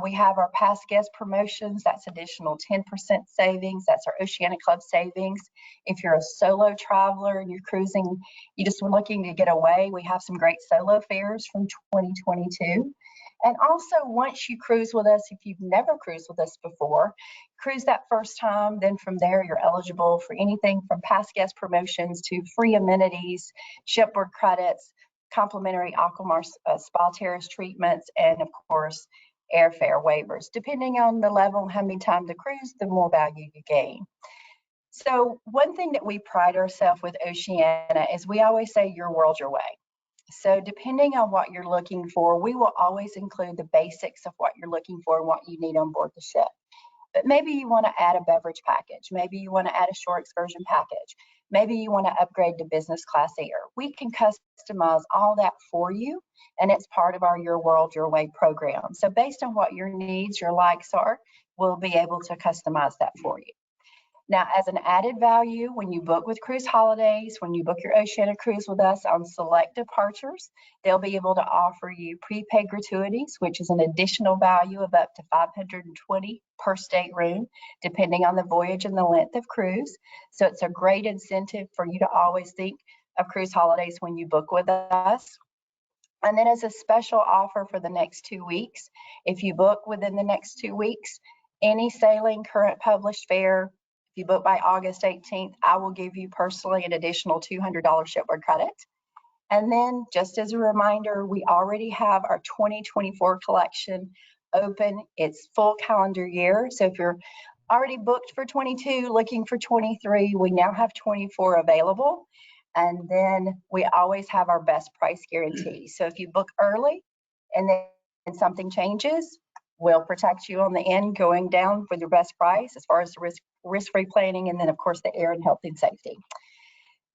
we have our past guest promotions. That's additional 10% savings. That's our Oceania Club savings. If you're a solo traveler and you're cruising, you just were looking to get away, we have some great solo fares from 2022. And also, once you cruise with us, if you've never cruised with us before, cruise that first time, then from there you're eligible for anything from past guest promotions to free amenities, shipboard credits, complimentary Aqua spa terrace treatments, and of course airfare waivers. Depending on the level and how many times to cruise, the more value you gain. So one thing that we pride ourselves with Oceania is we always say your world your way. So depending on what you're looking for, we will always include the basics of what you're looking for and what you need on board the ship. But maybe you want to add a beverage package. Maybe you want to add a shore excursion package. Maybe you want to upgrade to business class air. We can customize all that for you, and it's part of our Your World, Your Way program. So based on what your needs, your likes are, we'll be able to customize that for you. Now, as an added value, when you book with Cruise Holidays, when you book your Oceania cruise with us on select departures, they'll be able to offer you prepaid gratuities, which is an additional value of up to $520 per stateroom, depending on the voyage and the length of cruise. So it's a great incentive for you to always think of Cruise Holidays when you book with us. And then as a special offer for the next 2 weeks, if you book within the next 2 weeks, any sailing current published fare, if you book by August 18th, I will give you personally an additional $200 shipboard credit. And then just as a reminder, we already have our 2024 collection open. It's full calendar year. So if you're already booked for 22, looking for 23, we now have 24 available. And then we always have our best price guarantee. So if you book early and then something changes, we'll protect you on the end going down with your best price as far as the risk-free planning, and then of course the air and health and safety.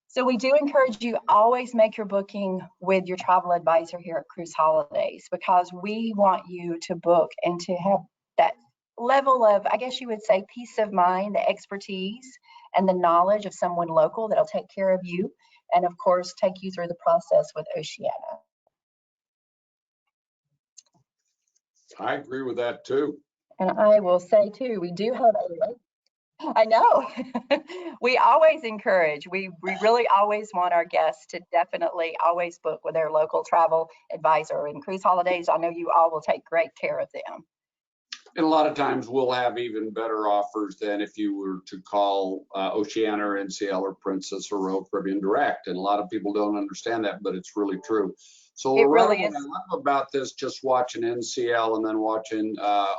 So we do encourage you always make your booking with your travel advisor here at Cruise Holidays, because we want you to book and to have that level of, I guess you would say, peace of mind, the expertise and the knowledge of someone local that'll take care of you and of course take you through the process with Oceania. I agree with that too. And I will say too, we do have I know. We always encourage, we really always want our guests to definitely always book with their local travel advisor. And Cruise Holidays, I know you all will take great care of them. And a lot of times we'll have even better offers than if you were to call Oceania or NCL or Princess or Royal Caribbean Direct. And a lot of people don't understand that, but it's really true. So It Loretta, really what I is. love about this, just watching NCL and then watching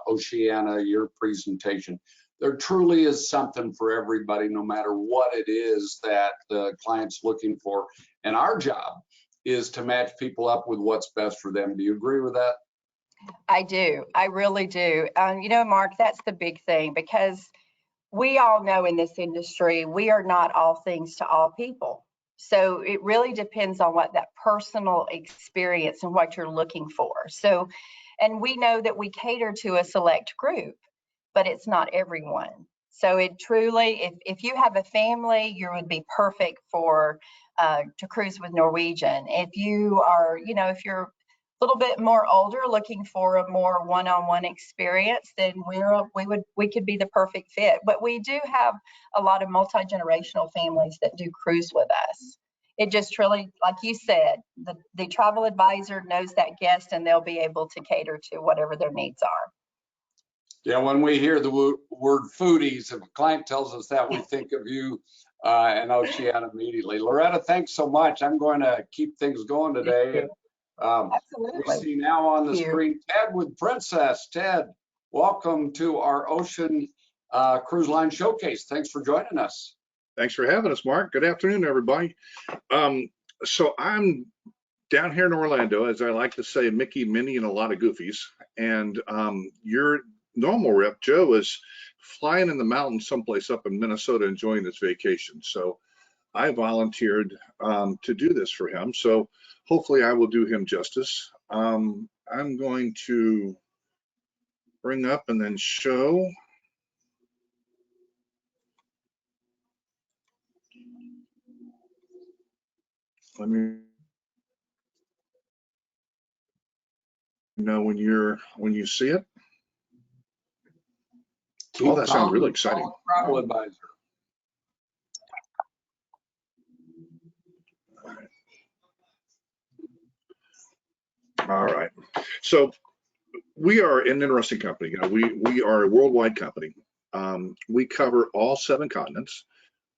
Oceania, your presentation, there truly is something for everybody, no matter what it is that the client's looking for. And our job is to match people up with what's best for them. Do you agree with that? I do. I really do. You know, Mark, that's the big thing, because we all know in this industry, we are not all things to all people. So it really depends on what that personal experience and what you're looking for. So, and we know that we cater to a select group, but it's not everyone. So it truly, if you have a family, you would be perfect for to cruise with Norwegian. If you are, you know, if you're a little bit more older, looking for a more one-on-one experience, then we could be the perfect fit. But we do have a lot of multi-generational families that do cruise with us. It just truly, like you said, the travel advisor knows that guest, and they'll be able to cater to whatever their needs are. Yeah, when we hear the word foodies, if a client tells us that, we think of you and Oceania immediately. Loretta, thanks so much. I'm going to keep things going today. Absolutely. We see now on the Thank you. screen Ted with Princess. Ted, welcome to our Ocean Cruise Line Showcase. Thanks for joining us. Thanks for having us, Mark. Good afternoon, everybody. So I'm down here in Orlando, as I like to say, Mickey, Minnie, and a lot of goofies. And your normal rep, Joe, is flying in the mountains someplace up in Minnesota enjoying his vacation. So I volunteered to do this for him. So hopefully I will do him justice. I'm going to bring up and then show. Let me know when you see it. Oh, that sounds really exciting. Travel advisor. All right. So we are an interesting company. You know, we are a worldwide company. We cover all 7 continents,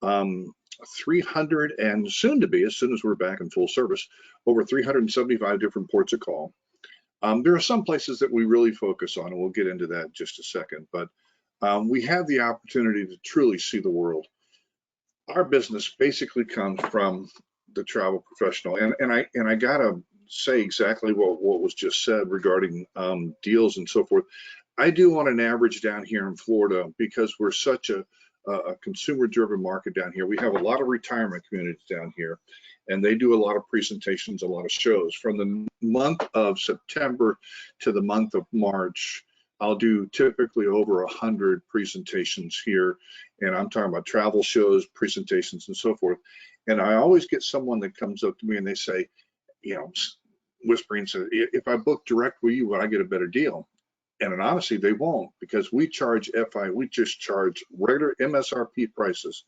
300 and soon to be, as soon as we're back in full service, over 375 different ports of call. There are some places that we really focus on, and we'll get into that in just a second, but we have the opportunity to truly see the world. Our business basically comes from the travel professional, and I gotta say exactly what was just said regarding deals and so forth. I do on an average down here in Florida, because we're such a consumer-driven market down here. We have a lot of retirement communities down here, and they do a lot of presentations, a lot of shows. From the month of September to the month of March, I'll do typically over 100 presentations here, and I'm talking about travel shows, presentations, and so forth. And I always get someone that comes up to me and they say, you know, whispering, says, if I book direct with you, would I get a better deal? And honestly, they won't, because we charge FI, we just charge regular MSRP prices.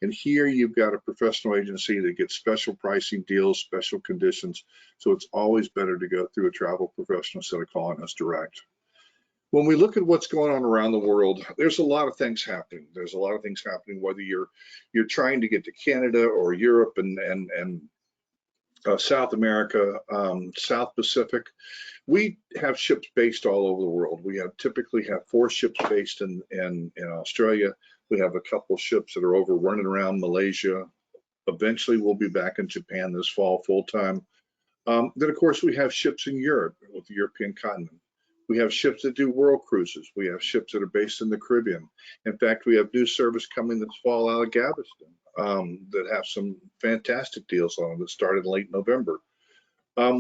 And here you've got a professional agency that gets special pricing deals, special conditions. So it's always better to go through a travel professional instead of calling us direct. When we look at what's going on around the world, there's a lot of things happening. There's a lot of things happening, whether you're trying to get to Canada or Europe and South America, South Pacific. We have ships based all over the world. We typically have 4 ships based in Australia. We have a couple of ships that are over running around Malaysia. Eventually, we'll be back in Japan this fall full time. Then, of course, we have ships in Europe with the European continent. We have ships that do world cruises. We have ships that are based in the Caribbean. In fact, we have new service coming this fall out of Galveston that have some fantastic deals on them that started in late November.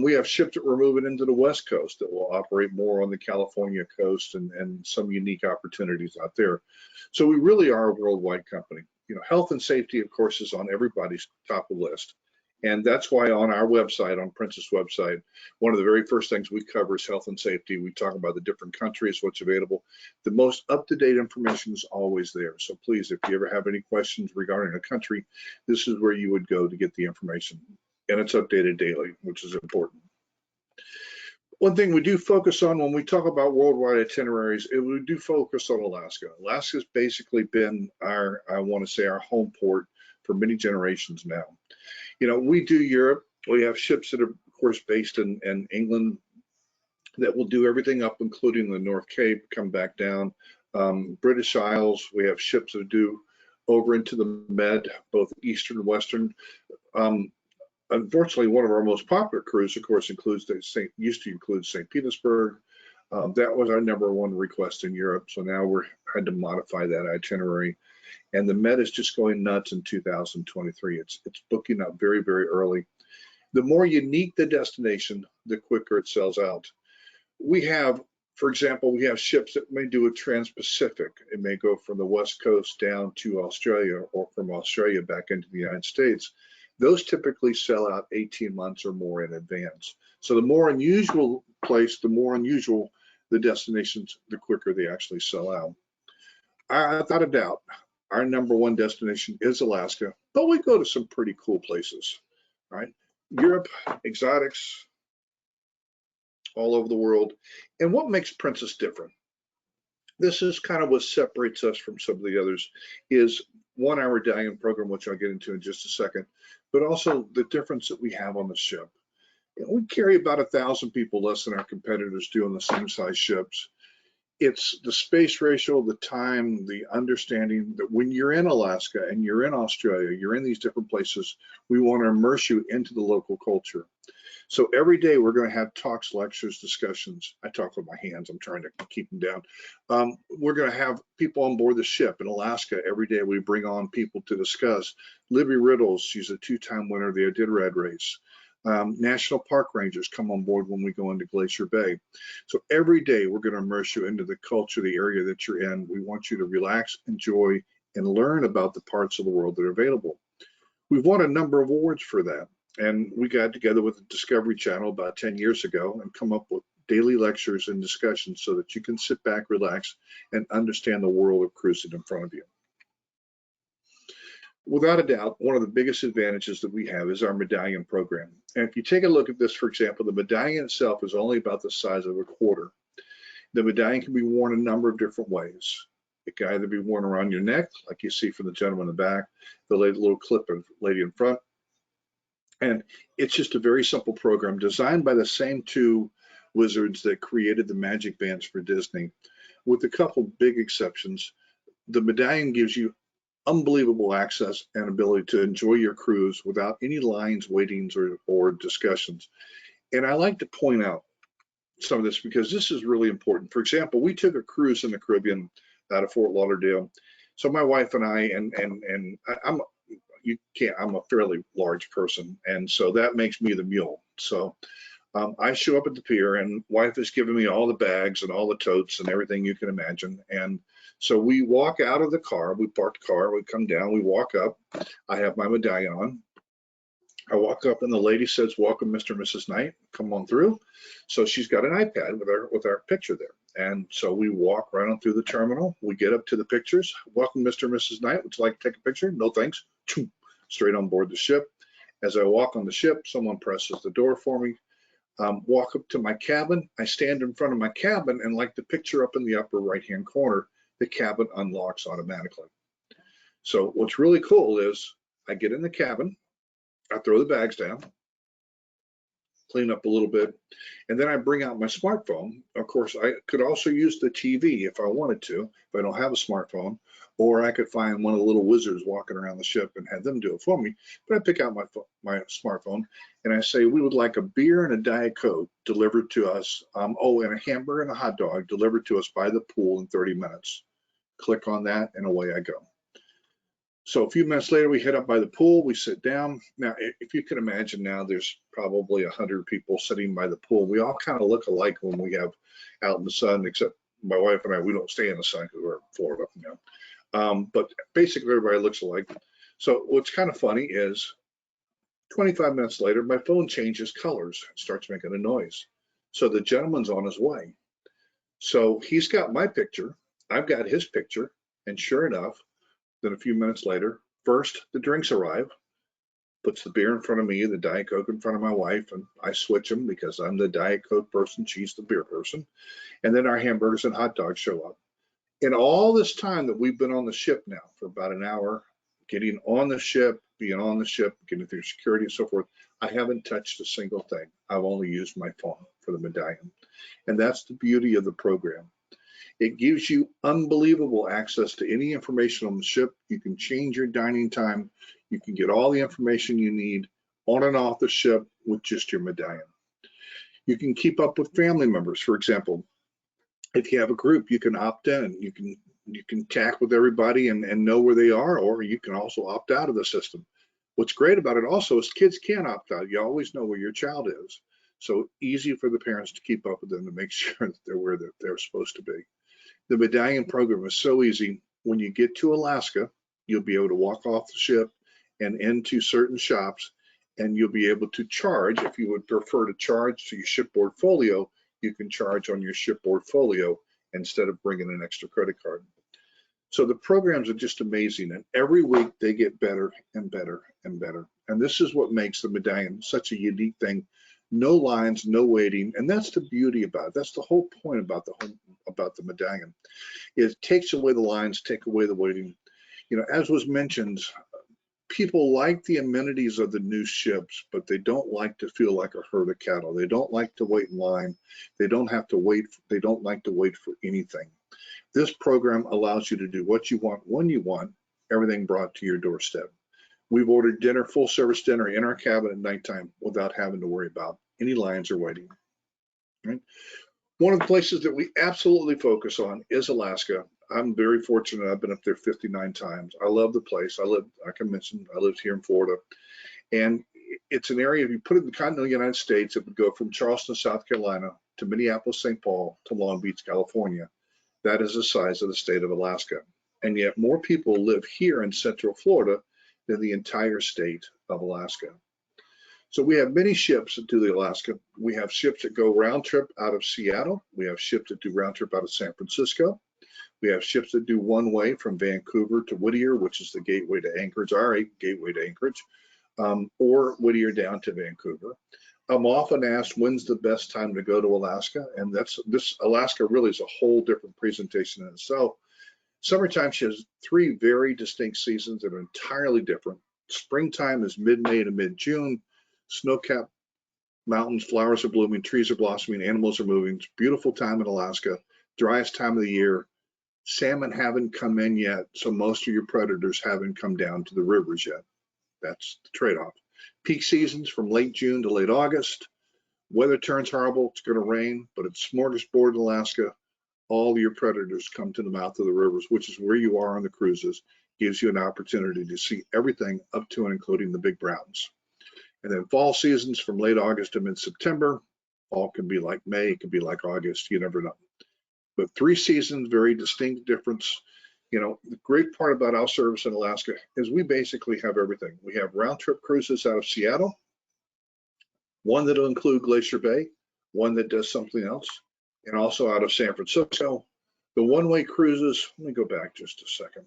We have ships that we're moving into the West Coast that will operate more on the California coast and some unique opportunities out there. So we really are a worldwide company. You know, health and safety, of course, is on everybody's top of the list. And that's why on our website, on Princess website, one of the very first things we cover is health and safety. We talk about the different countries, what's available. The most up-to-date information is always there. So please, if you ever have any questions regarding a country, this is where you would go to get the information. And it's updated daily, which is important. One thing we do focus on when we talk about worldwide itineraries, we do focus on Alaska. Alaska's basically been our, I want to say, our home port for many generations now. You know, we do Europe. We have ships that are, of course, based in England that will do everything up, including the North Cape, come back down. British Isles, we have ships that do over into the Med, both Eastern and Western. Unfortunately, one of our most popular cruises, of course, used to include St. Petersburg. That was our #1 request in Europe. So now we're had to modify that itinerary. And the Med is just going nuts in 2023. It's booking up very, very early. The more unique the destination, the quicker it sells out. We have, for example, we have ships that may do a Trans-Pacific. It may go from the West Coast down to Australia or from Australia back into the United States. Those typically sell out 18 months or more in advance. So the more unusual place, the more unusual the destinations, the quicker they actually sell out. Without a doubt, our #1 destination is Alaska, but we go to some pretty cool places, right? Europe, exotics, all over the world. And what makes Princess different? This is kind of what separates us from some of the others is one, our Medallion program, which I'll get into in just a second, but also the difference that we have on the ship. You know, we carry about 1,000 people less than our competitors do on the same size ships. It's the space ratio, the time, the understanding that when you're in Alaska and you're in Australia, you're in these different places, we want to immerse you into the local culture. So every day we're going to have talks, lectures, discussions. I talk with my hands. I'm trying to keep them down. We're going to have people on board the ship in Alaska. Every day we bring on people to discuss. Libby Riddles, she's a 2-time winner of the Iditarod race. National park rangers come on board when we go into Glacier Bay. So every day we're going to immerse you into the culture, the area that you're in. We want you to relax, enjoy, and learn about the parts of the world that are available. We've won a number of awards for that. And we got together with the Discovery Channel about 10 years ago and come up with daily lectures and discussions so that you can sit back, relax, and understand the world of cruising in front of you. Without a doubt, one of the biggest advantages that we have is our Medallion program. And if you take a look at this, for example, the Medallion itself is only about the size of a quarter. The Medallion can be worn a number of different ways. It can either be worn around your neck, like you see from the gentleman in the back, the little clip of lady in front. And it's just a very simple program designed by the same 2 wizards that created the magic bands for Disney. With a couple big exceptions, the Medallion gives you unbelievable access and ability to enjoy your cruise without any lines, waitings, or discussions. And I like to point out some of this because this is really important. For example, we took a cruise in the Caribbean out of Fort Lauderdale. So my wife and I, I'm a fairly large person, and so that makes me the mule. So I show up at the pier, and wife is giving me all the bags and all the totes and everything you can imagine. And so we walk out of the car, we park the car, we come down, we walk up. I have my Medallion on. I walk up and the lady says, "Welcome, Mr. and Mrs. Knight, come on through." So she's got an iPad with our picture there. And so we walk right on through the terminal. We get up to the pictures. "Welcome, Mr. and Mrs. Knight. Would you like to take a picture?" "No, thanks." Straight on board the ship. As I walk on the ship, someone presses the door for me. Walk up to my cabin. I stand in front of my cabin, and like the picture up in the upper right-hand corner, the cabin unlocks automatically. So what's really cool is I get in the cabin, I throw the bags down, clean up a little bit, and then I bring out my smartphone. Of course, I could also use the TV if I wanted to, if I don't have a smartphone, or I could find one of the little wizards walking around the ship and have them do it for me. But I pick out my smartphone and I say, "We would like a beer and a Diet Coke delivered to us. And a hamburger and a hot dog delivered to us by the pool in 30 minutes. Click on that and away I go. So a few minutes later, we head up by the pool, we sit down. Now, if you can imagine now, there's probably 100 people sitting by the pool. We all kind of look alike when we have out in the sun, except my wife and I, we don't stay in the sun because we're in Florida, you know. But basically everybody looks alike. So what's kind of funny is 25 minutes later, my phone changes colors, starts making a noise. So the gentleman's on his way. So he's got my picture, I've got his picture, and sure enough, then a few minutes later, first the drinks arrive, puts the beer in front of me, the Diet Coke in front of my wife, and I switch them because I'm the Diet Coke person, she's the beer person. And then our hamburgers and hot dogs show up. In all this time that we've been on the ship now for about an hour, getting on the ship, being on the ship, getting through security and so forth, I haven't touched a single thing. I've only used my phone for the Medallion. And that's the beauty of the program. It gives you unbelievable access to any information on the ship. You can change your dining time. You can get all the information you need on and off the ship with just your Medallion. You can keep up with family members. For example, if you have a group, you can opt in. You can tack with everybody and know where they are, or you can also opt out of the system. What's great about it also is kids can opt out. You always know where your child is. So easy for the parents to keep up with them to make sure that they're where they're supposed to be. The Medallion program is so easy. When you get to Alaska, you'll be able to walk off the ship and into certain shops, and you'll be able to charge. If you would prefer to charge to your shipboard folio, you can charge on your shipboard folio instead of bringing an extra credit card. So the programs are just amazing, and every week they get better and better and better. And this is what makes the Medallion such a unique thing. No lines, no waiting, and that's the beauty about it. That's the whole point about the Medallion. It takes away the lines, take away the waiting. You know, as was mentioned, people like the amenities of the new ships, but they don't like to feel like a herd of cattle. They don't like to wait in line. They don't have to wait. They don't like to wait for anything. This program allows you to do what you want, when you want, everything brought to your doorstep. We've ordered dinner, full service dinner in our cabin at nighttime without having to worry about any lines or waiting. Right? One of the places that we absolutely focus on is Alaska. I'm very fortunate. I've been up there 59 times. I love the place. Like I mentioned, I lived here in Florida. And it's an area, if you put it in the continental United States, it would go from Charleston, South Carolina to Minneapolis, St. Paul to Long Beach, California. That is the size of the state of Alaska. And yet more people live here in Central Florida than the entire state of Alaska. So we have many ships that do the Alaska. We have ships that go round trip out of Seattle. We have ships that do round trip out of San Francisco. We have ships that do one way from Vancouver to Whittier, which is the gateway to Anchorage, our gateway to Anchorage, or Whittier down to Vancouver. I'm often asked, when's the best time to go to Alaska? And this Alaska really is a whole different presentation in itself. Summertime has three very distinct seasons that are entirely different. Springtime is mid-May to mid-June. Snow-capped mountains, flowers are blooming, trees are blossoming, animals are moving. It's a beautiful time in Alaska, driest time of the year. Salmon haven't come in yet, so most of your predators haven't come down to the rivers yet. That's the trade-off. Peak seasons from late June to late August. Weather turns horrible, it's going to rain, but it's smorgasbord in Alaska. All your predators come to the mouth of the rivers, which is where you are on the cruises. Gives you an opportunity to see everything up to and including the big browns. And then fall seasons from late August to mid-September. Fall can be like May, it could be like August, you never know. But 3 seasons, very distinct difference. You know, the great part about our service in Alaska is we basically have everything. We have round trip cruises out of Seattle, one that'll include Glacier Bay, one that does something else, and also out of San Francisco. The one-way cruises, let me go back just a second.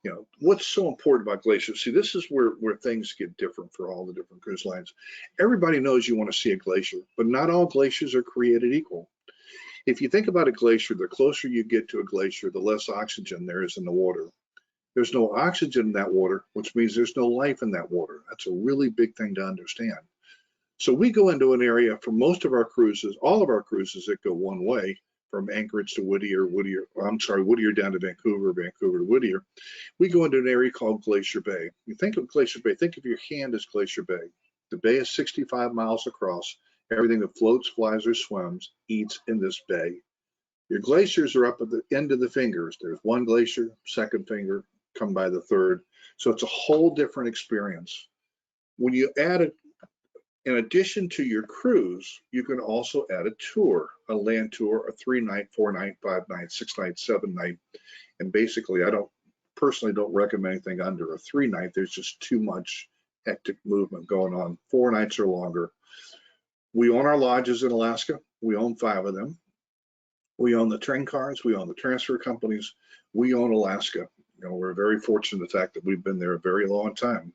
You know, what's so important about glaciers? See, this is where things get different for all the different cruise lines. Everybody knows you want to see a glacier, but not all glaciers are created equal. If you think about a glacier, the closer you get to a glacier, the less oxygen there is in the water. There's no oxygen in that water, which means there's no life in that water. That's a really big thing to understand. So we go into an area for most of our cruises, all of our cruises that go one way, from Anchorage to Whittier down to Vancouver, Vancouver to Whittier. We go into an area called Glacier Bay. You think of Glacier Bay, think of your hand as Glacier Bay. The bay is 65 miles across. Everything that floats, flies, or swims eats in this bay. Your glaciers are up at the end of the fingers. There's one glacier, second finger, come by the third. So it's a whole different experience. When you add it, in addition to your cruise, you can also add a tour, a land tour, a 3-night, 4-night, 5-night, 6-night, 7-night. And basically, I personally don't recommend anything under a 3-night. There's just too much hectic movement going on. 4 nights or longer. We own our lodges in Alaska. We own 5 of them. We own the train cars. We own the transfer companies. We own Alaska. You know, we're very fortunate in the fact that we've been there a very long time.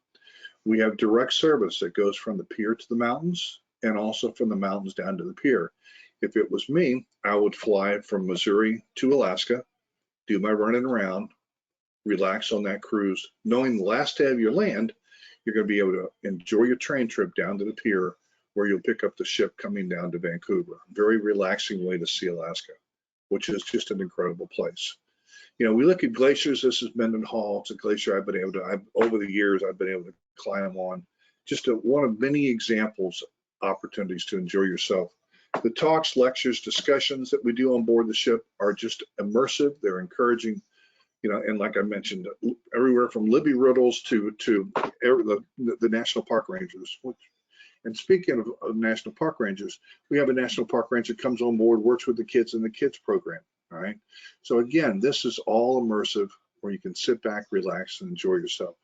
We have direct service that goes from the pier to the mountains and also from the mountains down to the pier. If it was me, I would fly from Missouri to Alaska, do my running around, relax on that cruise, knowing the last day of your land, you're going to be able to enjoy your train trip down to the pier where you'll pick up the ship coming down to Vancouver. Very relaxing way to see Alaska, which is just an incredible place. You know, we look at glaciers. This is Mendenhall. It's a glacier I've been able to, over the years, I've been able to climb on. Just one of many examples, opportunities to enjoy yourself. The talks, lectures, discussions that we do on board the ship are just immersive. They're encouraging, you know, and like I mentioned, everywhere from Libby Riddles to the National Park Rangers. And speaking of National Park Rangers, we have a National Park Ranger comes on board, works with the kids in the kids program. All right. So again, this is all immersive where you can sit back, relax, and enjoy yourself.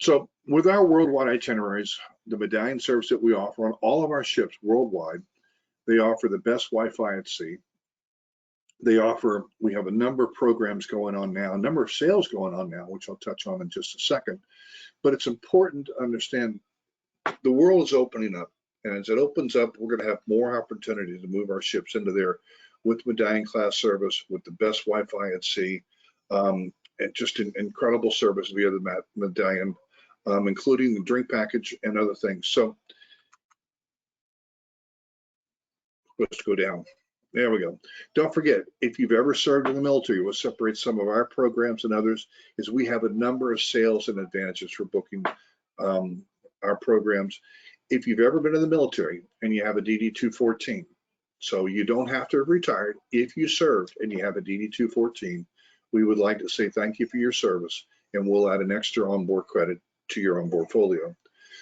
So with our worldwide itineraries, the Medallion service that we offer on all of our ships worldwide, they offer the best Wi-Fi at sea. We have a number of programs going on now, a number of sales going on now, which I'll touch on in just a second. But it's important to understand the world is opening up. And as it opens up, we're going to have more opportunity to move our ships into there with Medallion class service, with the best Wi-Fi at sea, and just an incredible service via the Medallion, including the drink package and other things. So let's go down. There we go. Don't forget, if you've ever served in the military, what separates some of our programs and others is we have a number of sales and advantages for booking our programs. If you've ever been in the military and you have a DD-214, so you don't have to have retired. If you served and you have a DD-214, we would like to say thank you for your service, and we'll add an extra onboard credit to your onboard folio.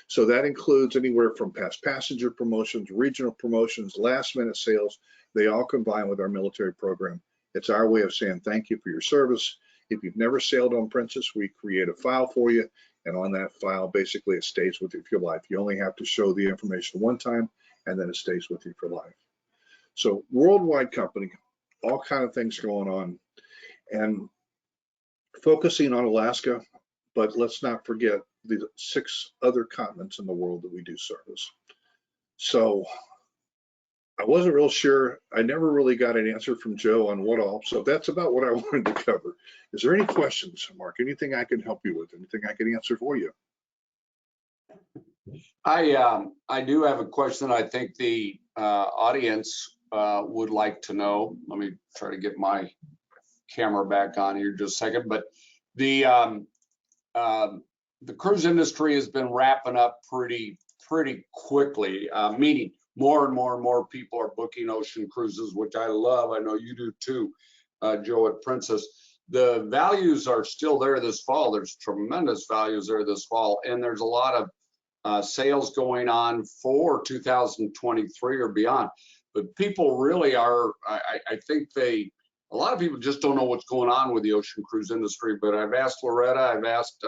So that includes anywhere from past passenger promotions, regional promotions, last minute sales. They all combine with our military program. It's our way of saying thank you for your service. If you've never sailed on Princess, we create a file for you. And on that file, basically it stays with you for life. You only have to show the information one time and then it stays with you for life. So worldwide company, all kind of things going on and focusing on Alaska, but let's not forget the 6 other continents in the world that we do service. So I wasn't real sure. I never really got an answer from Joe on what all. So that's about what I wanted to cover. Is there any questions, Mark? Anything I can help you with? Anything I can answer for you? I do have a question. I think the audience would like to know. Let me try to get my camera back on here just a second. But the cruise industry has been wrapping up pretty quickly, meaning more and more people are booking ocean cruises, which I love. I know you do too, Joe at Princess. The values are still there this fall. There's tremendous values there this fall, and there's a lot of sales going on for 2023 or beyond. But people really are, I think a lot of people just don't know what's going on with the ocean cruise industry. But I've asked Loretta, I've asked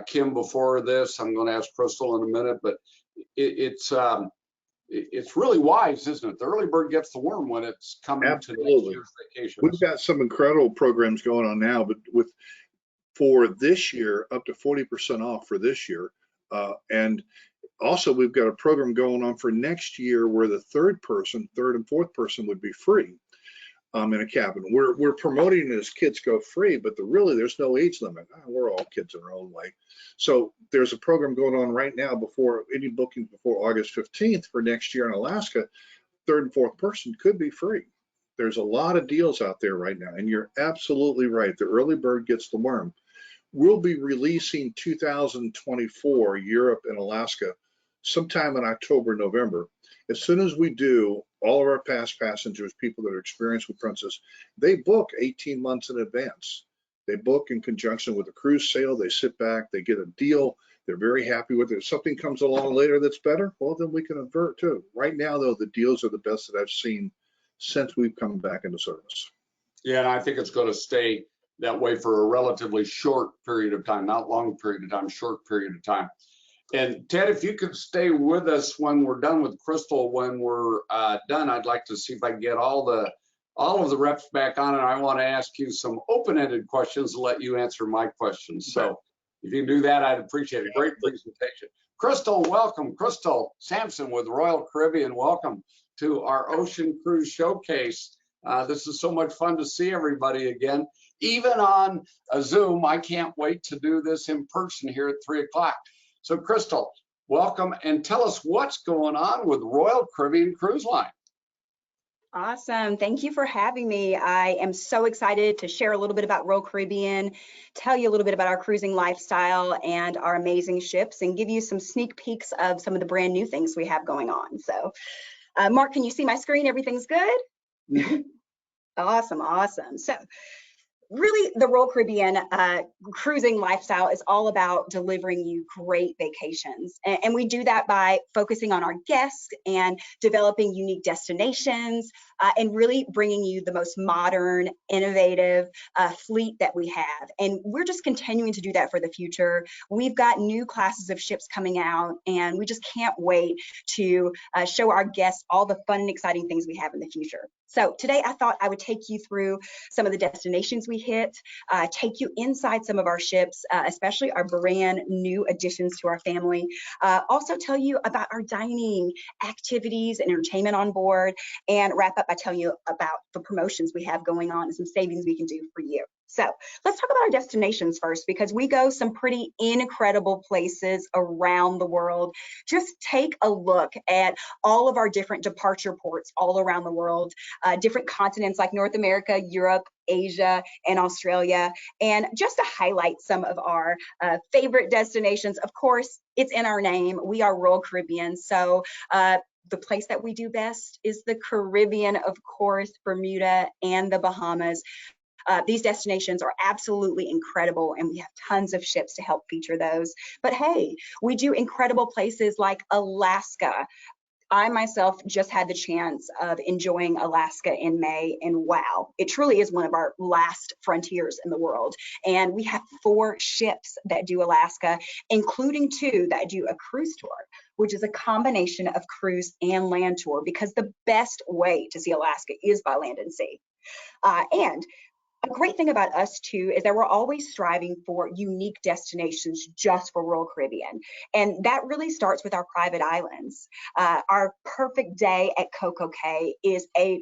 Kim before this. I'm going to ask Crystal in a minute, but it's really wise, isn't it? The early bird gets the worm when it's coming Absolutely. to next year's vacation. We've got some incredible programs going on now, but for this year, up to 40% off for this year. And also we've got a program going on for next year where the third and fourth person would be free in a cabin. We're promoting it as kids go free, but there's no age limit. We're all kids in our own way. So there's a program going on right now before any bookings before August 15th for next year in Alaska. Third and fourth person could be free. There's a lot of deals out there right now, and you're absolutely right. The early bird gets the worm. We'll be releasing 2024 Europe and Alaska sometime in October, November. As soon as we do, all of our past passengers, people that are experienced with Princess, they book 18 months in advance. They book in conjunction with a cruise sale. They sit back, they get a deal. They're very happy with it. If something comes along later that's better, well, then we can avert too. Right now, though, the deals are the best that I've seen since we've come back into service. Yeah, and I think it's going to stay that way for a relatively short period of time, not long period of time, short period of time. And Ted, if you could stay with us when we're done with Crystal, when we're done, I'd like to see if I can get all of the reps back on, and I want to ask you some open-ended questions to let you answer my questions. So If you do that, I'd appreciate it. Great presentation. Crystal, welcome. Crystal Sampson with Royal Caribbean, welcome to our Ocean Cruise Showcase. This is so much fun to see everybody again, even on a Zoom. I can't wait to do this in person here at 3 o'clock. So Crystal, welcome, and tell us what's going on with Royal Caribbean Cruise Line. Awesome. Thank you for having me. I am so excited to share a little bit about Royal Caribbean, tell you a little bit about our cruising lifestyle and our amazing ships, and give you some sneak peeks of some of the brand new things we have going on. So, Mark, can you see my screen? Everything's good? Mm-hmm. Awesome, awesome. So, really, the Royal Caribbean cruising lifestyle is all about delivering you great vacations. And we do that by focusing on our guests and developing unique destinations and really bringing you the most modern, innovative fleet that we have. And we're just continuing to do that for the future. We've got new classes of ships coming out, and we just can't wait to show our guests all the fun and exciting things we have in the future. So today I thought I would take you through some of the destinations we hit, take you inside some of our ships, especially our brand new additions to our family. Also tell you about our dining activities and entertainment on board, and wrap up by telling you about the promotions we have going on and some savings we can do for you. So let's talk about our destinations first, because we go some pretty incredible places around the world. Just take a look at all of our different departure ports all around the world, different continents like North America, Europe, Asia, and Australia. And just to highlight some of our favorite destinations, of course, it's in our name. We are Royal Caribbean. So the place that we do best is the Caribbean, of course, Bermuda and the Bahamas. These destinations are absolutely incredible, and we have tons of ships to help feature those. But hey, we do incredible places like Alaska. I myself just had the chance of enjoying Alaska in May, and wow, it truly is one of our last frontiers in the world. And we have 4 ships that do Alaska, including 2 that do a cruise tour, which is a combination of cruise and land tour, because the best way to see Alaska is by land and sea. And a great thing about us too is that we're always striving for unique destinations just for Royal Caribbean. And that really starts with our private islands. Our perfect day at Coco Cay is an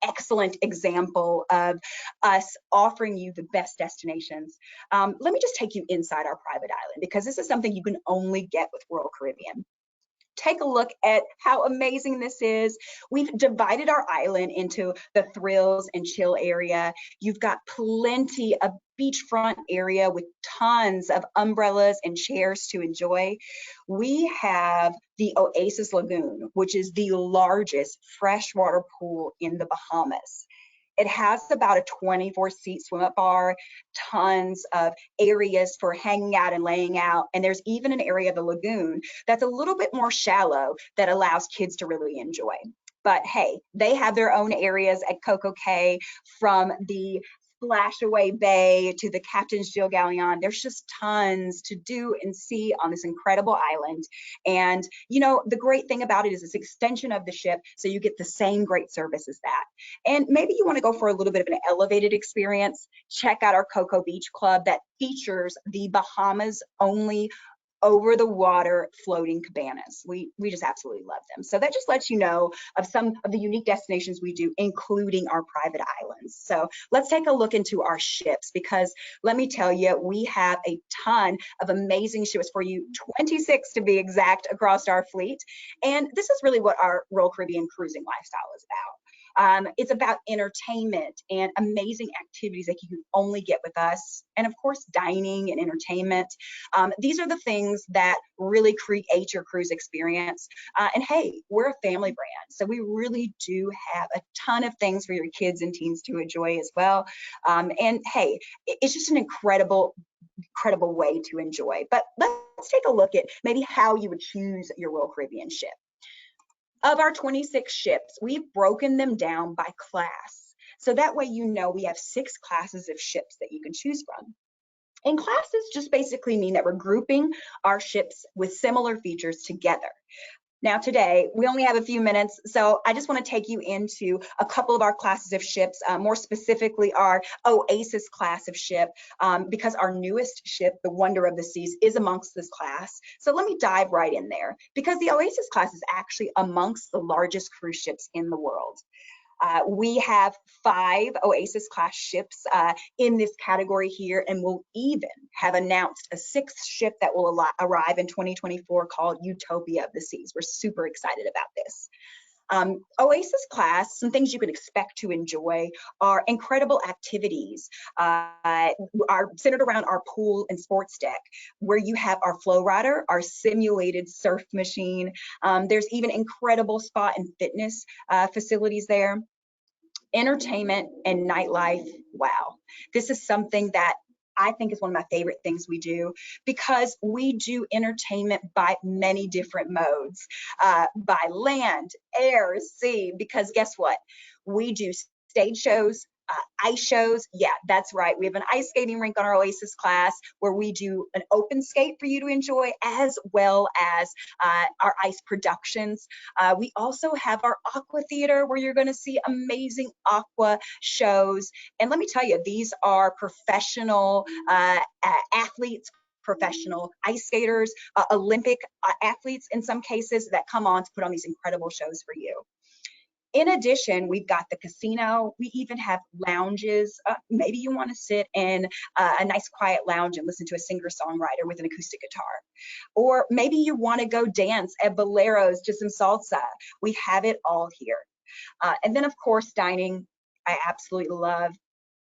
excellent example of us offering you the best destinations. Let me just take you inside our private island, because this is something you can only get with Royal Caribbean. Take a look at how amazing this is. We've divided our island into the thrills and chill area. You've got plenty of beachfront area with tons of umbrellas and chairs to enjoy. We have the Oasis Lagoon, which is the largest freshwater pool in the Bahamas. It has about a 24-seat swim-up bar, tons of areas for hanging out and laying out, and there's even an area of the lagoon that's a little bit more shallow that allows kids to really enjoy. But hey, they have their own areas at Coco Cay, from the Splashaway Bay to the Captain's Jill Galleon. There's just tons to do and see on this incredible island. And you know, the great thing about it is it's an extension of the ship, so you get the same great service as that. And maybe you want to go for a little bit of an elevated experience. Check out our Coco Beach Club that features the Bahamas only over the water floating cabanas. We just absolutely love them. So that just lets you know of some of the unique destinations we do, including our private islands. So let's take a look into our ships, because let me tell you, we have a ton of amazing ships for you, 26 to be exact, across our fleet. And this is really what our Royal Caribbean cruising lifestyle is about. It's about entertainment and amazing activities that you can only get with us. And of course, dining and entertainment. These are the things that really create your cruise experience. And hey, we're a family brand, so we really do have a ton of things for your kids and teens to enjoy as well. And hey, it's just an incredible way to enjoy. But let's take a look at maybe how you would choose your Royal Caribbean ship. Of our 26 ships, we've broken them down by class. So that way, you know, we have 6 classes of ships that you can choose from. And classes just basically mean that we're grouping our ships with similar features together. Now today, we only have a few minutes, so I just want to take you into a couple of our classes of ships, more specifically our Oasis class of ship, because our newest ship, the Wonder of the Seas, is amongst this class. So let me dive right in there, because the Oasis class is actually amongst the largest cruise ships in the world. We have 5 Oasis class ships in this category here, and we'll even have announced a 6th ship that will arrive in 2024 called Utopia of the Seas. We're super excited about this. Oasis class, some things you can expect to enjoy are incredible activities are centered around our pool and sports deck, where you have our flow rider, our simulated surf machine. There's even incredible spa and fitness facilities there. Entertainment and nightlife, wow. This is something that I think is one of my favorite things we do, because we do entertainment by many different modes, by land, air, sea, because guess what? We do stage shows, ice shows. Yeah, that's right. We have an ice skating rink on our Oasis class where we do an open skate for you to enjoy, as well as our ice productions. We also have our Aqua Theater where you're going to see amazing aqua shows. And let me tell you, these are professional athletes, professional ice skaters, Olympic athletes in some cases, that come on to put on these incredible shows for you. In addition, we've got the casino. We even have lounges. Maybe you want to sit in a nice quiet lounge and listen to a singer-songwriter with an acoustic guitar. Or maybe you want to go dance at boleros to some salsa. We have it all here. And then, of course, dining. I absolutely love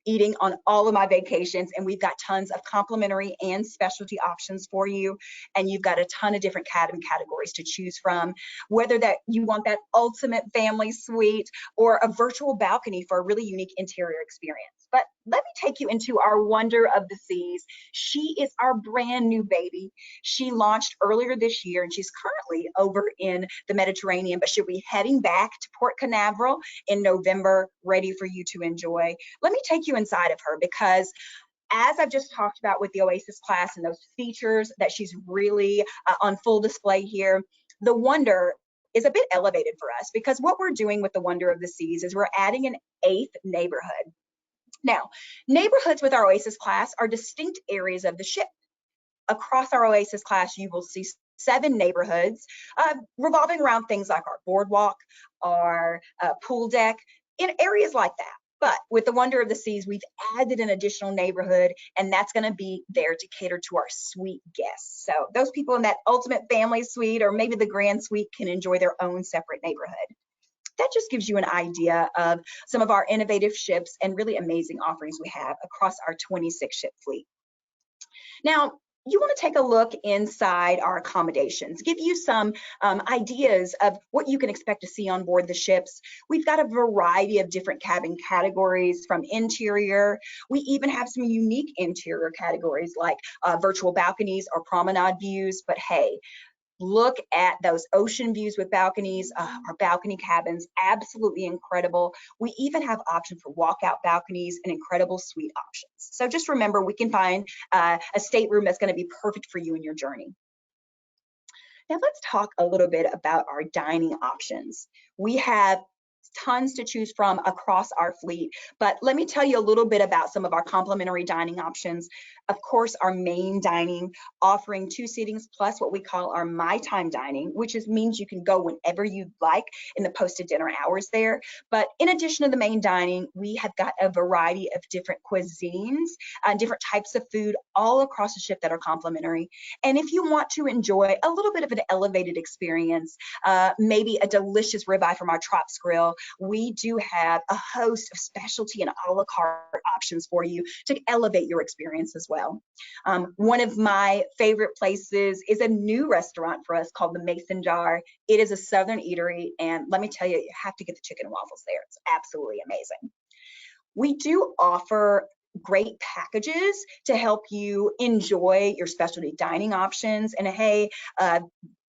eating on all of my vacations, and we've got tons of complimentary and specialty options for you, and you've got a ton of different cabin categories to choose from, whether that you want that ultimate family suite or a virtual balcony for a really unique interior experience. But let me take you into our Wonder of the Seas. She is our brand new baby. She launched earlier this year, and she's currently over in the Mediterranean, but she'll be heading back to Port Canaveral in November, ready for you to enjoy. Let me take you inside of her, because as I've just talked about with the Oasis class and those features that she's really on full display here, the Wonder is a bit elevated for us, because what we're doing with the Wonder of the Seas is we're adding an 8th neighborhood. Now, neighborhoods with our Oasis class are distinct areas of the ship. Across our Oasis class, you will see 7 neighborhoods revolving around things like our boardwalk, our pool deck, in areas like that. But with the Wonder of the Seas, we've added an additional neighborhood, and that's going to be there to cater to our suite guests. So those people in that ultimate family suite, or maybe the grand suite, can enjoy their own separate neighborhood. That just gives you an idea of some of our innovative ships and really amazing offerings we have across our 26 ship fleet. Now, you want to take a look inside our accommodations, give you some ideas of what you can expect to see on board the ships. We've got a variety of different cabin categories, from interior. We even have some unique interior categories like virtual balconies or promenade views. But hey, look at those ocean views with balconies. Our balcony cabins, absolutely incredible. We even have options for walkout balconies and incredible suite options. So just remember, we can find a stateroom that's going to be perfect for you in your journey. Now let's talk a little bit about our dining options. We have tons to choose from across our fleet, but let me tell you a little bit about some of our complimentary dining options. Of course, our main dining, offering 2 seatings plus what we call our My Time dining, which means you can go whenever you'd like in the posted dinner hours there. But in addition to the main dining, we have got a variety of different cuisines and different types of food all across the ship that are complimentary. And if you want to enjoy a little bit of an elevated experience, maybe a delicious ribeye from our Trops Grill, we do have a host of specialty and a la carte options for you to elevate your experience as well. One of my favorite places is a new restaurant for us called the Mason Jar. It is a Southern eatery, and let me tell you, you have to get the chicken and waffles there. It's absolutely amazing. We do offer great packages to help you enjoy your specialty dining options. And hey,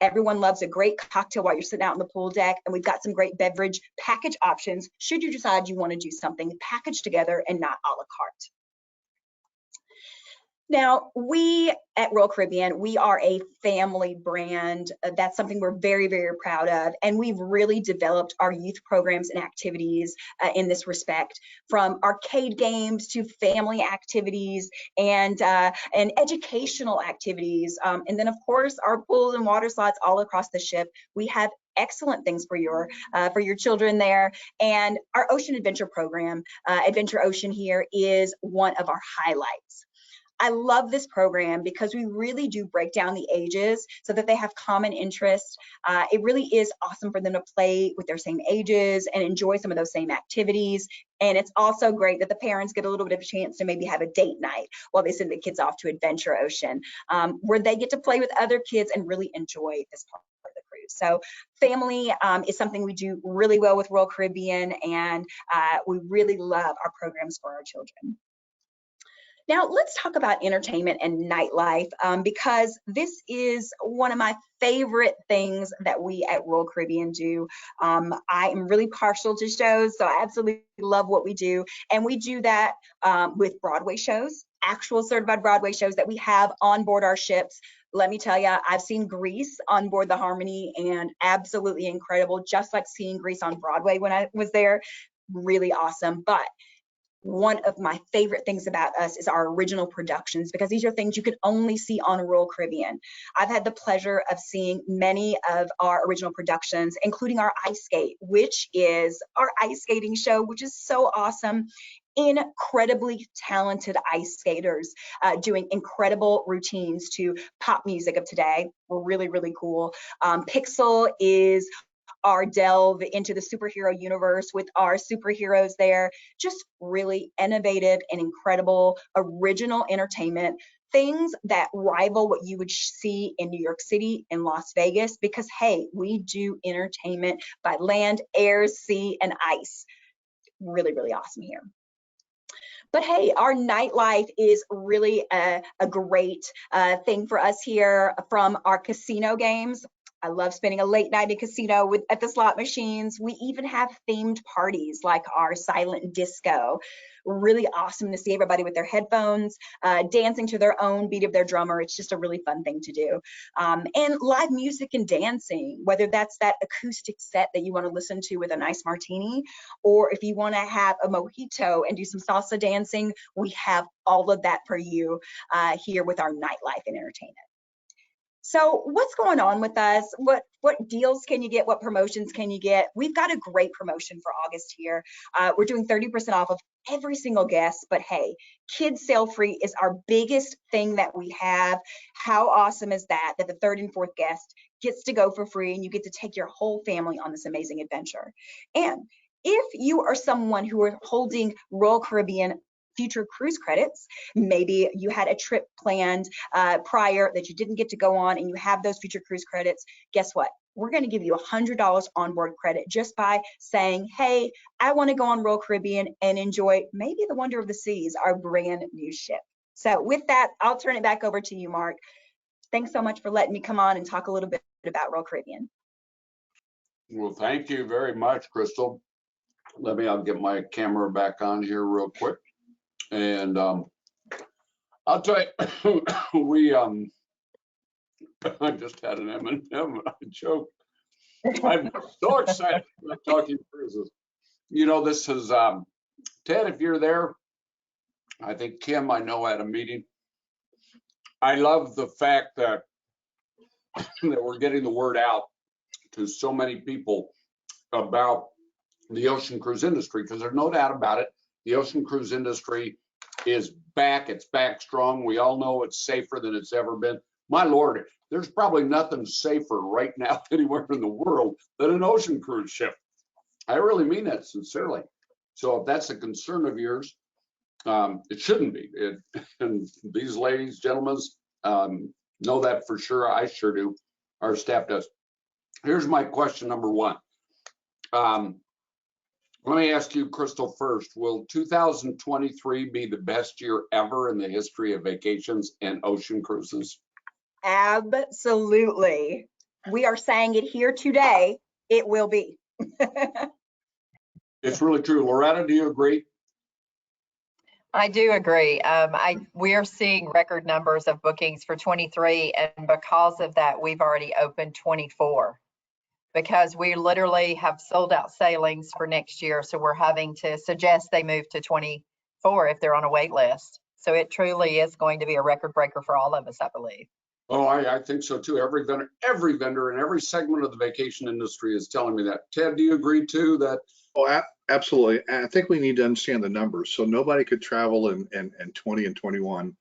everyone loves a great cocktail while you're sitting out on the pool deck, and we've got some great beverage package options should you decide you want to do something packaged together and not a la carte. Now, we at Royal Caribbean, we are a family brand. That's something we're very, very proud of. And we've really developed our youth programs and activities in this respect, from arcade games to family activities and educational activities. And then, of course, our pools and water slides all across the ship. We have excellent things for your children there. And our Ocean Adventure program, Adventure Ocean here, is one of our highlights. I love this program because we really do break down the ages so that they have common interests. It really is awesome for them to play with their same ages and enjoy some of those same activities. And it's also great that the parents get a little bit of a chance to maybe have a date night while they send the kids off to Adventure Ocean, where they get to play with other kids and really enjoy this part of the cruise. So family is something we do really well with Royal Caribbean, and we really love our programs for our children. Now, let's talk about entertainment and nightlife, because this is one of my favorite things that we at Royal Caribbean do. I am really partial to shows, so I absolutely love what we do. And we do that with Broadway shows, actual certified Broadway shows that we have on board our ships. Let me tell you, I've seen Grease on board the Harmony, and absolutely incredible, just like seeing Grease on Broadway when I was there. Really awesome. But one of my favorite things about us is our original productions, because these are things you can only see on Royal Caribbean. I've had the pleasure of seeing many of our original productions, including our Ice Skate, which is our ice skating show, which is so awesome. Incredibly talented ice skaters doing incredible routines to pop music of today. Really, really cool. Pixel is our delve into the superhero universe with our superheroes there. Just really innovative and incredible original entertainment, things that rival what you would see in New York City and Las Vegas, because hey, we do entertainment by land, air, sea, and ice. Really, really awesome here. But hey, our nightlife is really a great thing for us here, from our casino games. I love spending a late night in casino at the slot machines. We even have themed parties like our silent disco. Really awesome to see everybody with their headphones, dancing to their own beat of their drummer. It's just a really fun thing to do. And live music and dancing, whether that's that acoustic set that you want to listen to with a nice martini, or if you want to have a mojito and do some salsa dancing, we have all of that for you here with our nightlife and entertainment. So what's going on with us? What deals can you get? What promotions can you get? We've got a great promotion for August here. We're doing 30% off of every single guest, but hey, kids sale free is our biggest thing that we have. How awesome is that, that the third and fourth guest gets to go for free and you get to take your whole family on this amazing adventure. And if you are someone who are holding Royal Caribbean future cruise credits, maybe you had a trip planned prior that you didn't get to go on and you have those future cruise credits, guess what? We're going to give you $100 onboard credit just by saying, hey, I want to go on Royal Caribbean and enjoy maybe the wonder of the seas, our brand new ship. So with that, I'll turn it back over to you, Mark. Thanks so much for letting me come on and talk a little bit about Royal Caribbean. Well, thank you very much, Crystal. I'll get my camera back on here real quick. And I'll tell you, I just had an M&M and I choked. I'm so excited about talking cruises. You know, this is, Ted, if you're there, I think Kim, I know, at a meeting. I love the fact that we're getting the word out to so many people about the ocean cruise industry, because there's no doubt about it. The ocean cruise industry is back. It's back strong. We all know it's safer than it's ever been. My Lord, there's probably nothing safer right now anywhere in the world than an ocean cruise ship. I really mean that sincerely. So if that's a concern of yours, it shouldn't be. And these ladies, gentlemen, know that for sure. I sure do. Our staff does. Here's my question number one. Let me ask you, Crystal, first. Will 2023 be the best year ever in the history of vacations and ocean cruises? Absolutely. We are saying it here today. It will be. It's really true. Loretta, do you agree? I do agree. We are seeing record numbers of bookings for 23, and because of that, we've already opened 24 because we literally have sold out sailings for next year. So we're having to suggest they move to 24 if they're on a wait list. So it truly is going to be a record breaker for all of us, I believe. Oh, I think so too. Every vendor in every segment of the vacation industry is telling me that. Ted, do you agree too that? Oh, absolutely. And I think we need to understand the numbers. So nobody could travel in 20 and 21.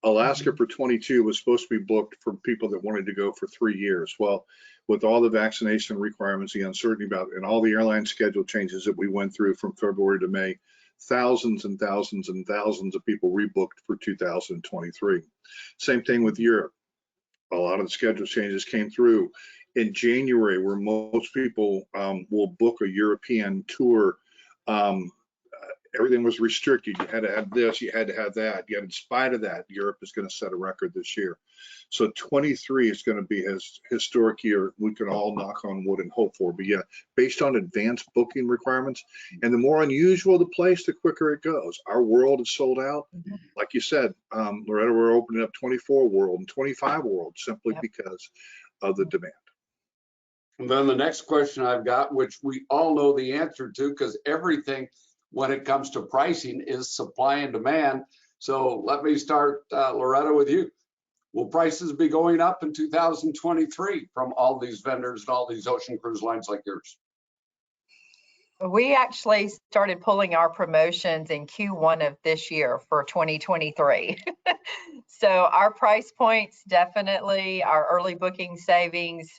Alaska for 22 was supposed to be booked for people that wanted to go for 3 years. Well, with all the vaccination requirements, the uncertainty about, and all the airline schedule changes that we went through from February to May, thousands and thousands and thousands of people rebooked for 2023. Same thing with Europe. A lot of the schedule changes came through in January, where most people will book a European tour. Everything was restricted. You had to have this, you had to have that. Yet in spite of that, Europe is going to set a record this year. So 23 is going to be his historic year. We can all knock on wood and hope for. But yeah, based on advanced booking requirements, and the more unusual the place, the quicker it goes. Our world is sold out. Like you said, Loretta, we're opening up 24 world and 25 world simply because of the demand. And then the next question I've got, which we all know the answer to, because everything when it comes to pricing is supply and demand. So let me start, Loretta, with you. Will prices be going up in 2023 from all these vendors and all these ocean cruise lines like yours? We actually started pulling our promotions in Q1 of this year for 2023. So our price points, definitely, our early booking savings,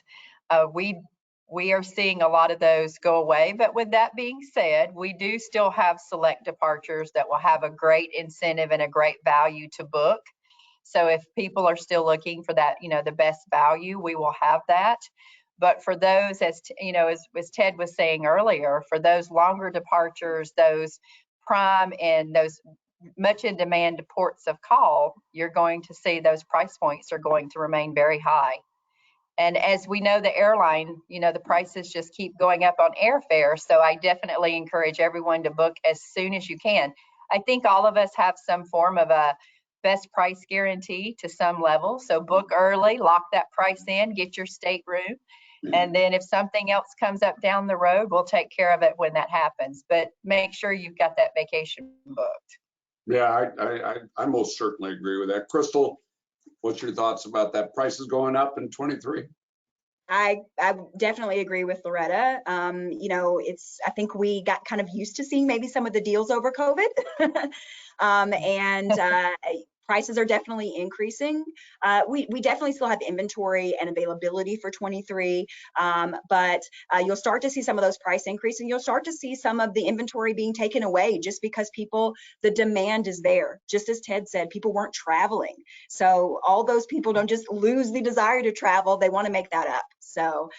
we are seeing a lot of those go away. But with that being said, we do still have select departures that will have a great incentive and a great value to book. So if people are still looking for that, the best value, we will have that. But for those, as Ted was saying earlier, for those longer departures, those prime and those much in demand ports of call, you're going to see those price points are going to remain very high. And as we know, the airline, the prices just keep going up on airfare. So I definitely encourage everyone to book as soon as you can. I think all of us have some form of a best price guarantee to some level. So book early, lock that price in, get your stateroom. And then if something else comes up down the road, we'll take care of it when that happens. But make sure you've got that vacation booked. Yeah, I most certainly agree with that. Crystal, what's your thoughts about that? Prices going up in 23? I definitely agree with Loretta. I think we got kind of used to seeing maybe some of the deals over COVID. Prices are definitely increasing. We definitely still have inventory and availability for 23, but you'll start to see some of those price increases, and you'll start to see some of the inventory being taken away just because the demand is there. Just as Ted said, people weren't traveling. So all those people don't just lose the desire to travel, they want to make that up. So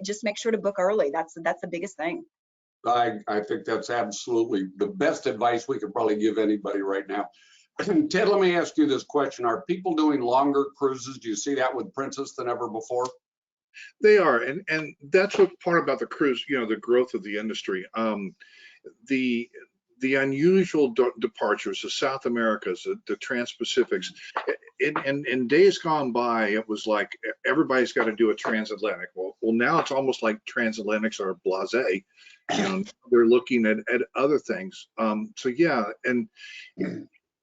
just make sure to book early. That's the biggest thing. I think that's absolutely the best advice we could probably give anybody right now. Ted, let me ask you this question. Are people doing longer cruises? Do you see that with Princess than ever before? They are, and that's what part about the cruise, the growth of the industry. The unusual departures, the South Americas, the Trans-Pacifics. In days gone by, it was like everybody's got to do a transatlantic. Well, now it's almost like transatlantics are blasé. They're looking at other things. So yeah, and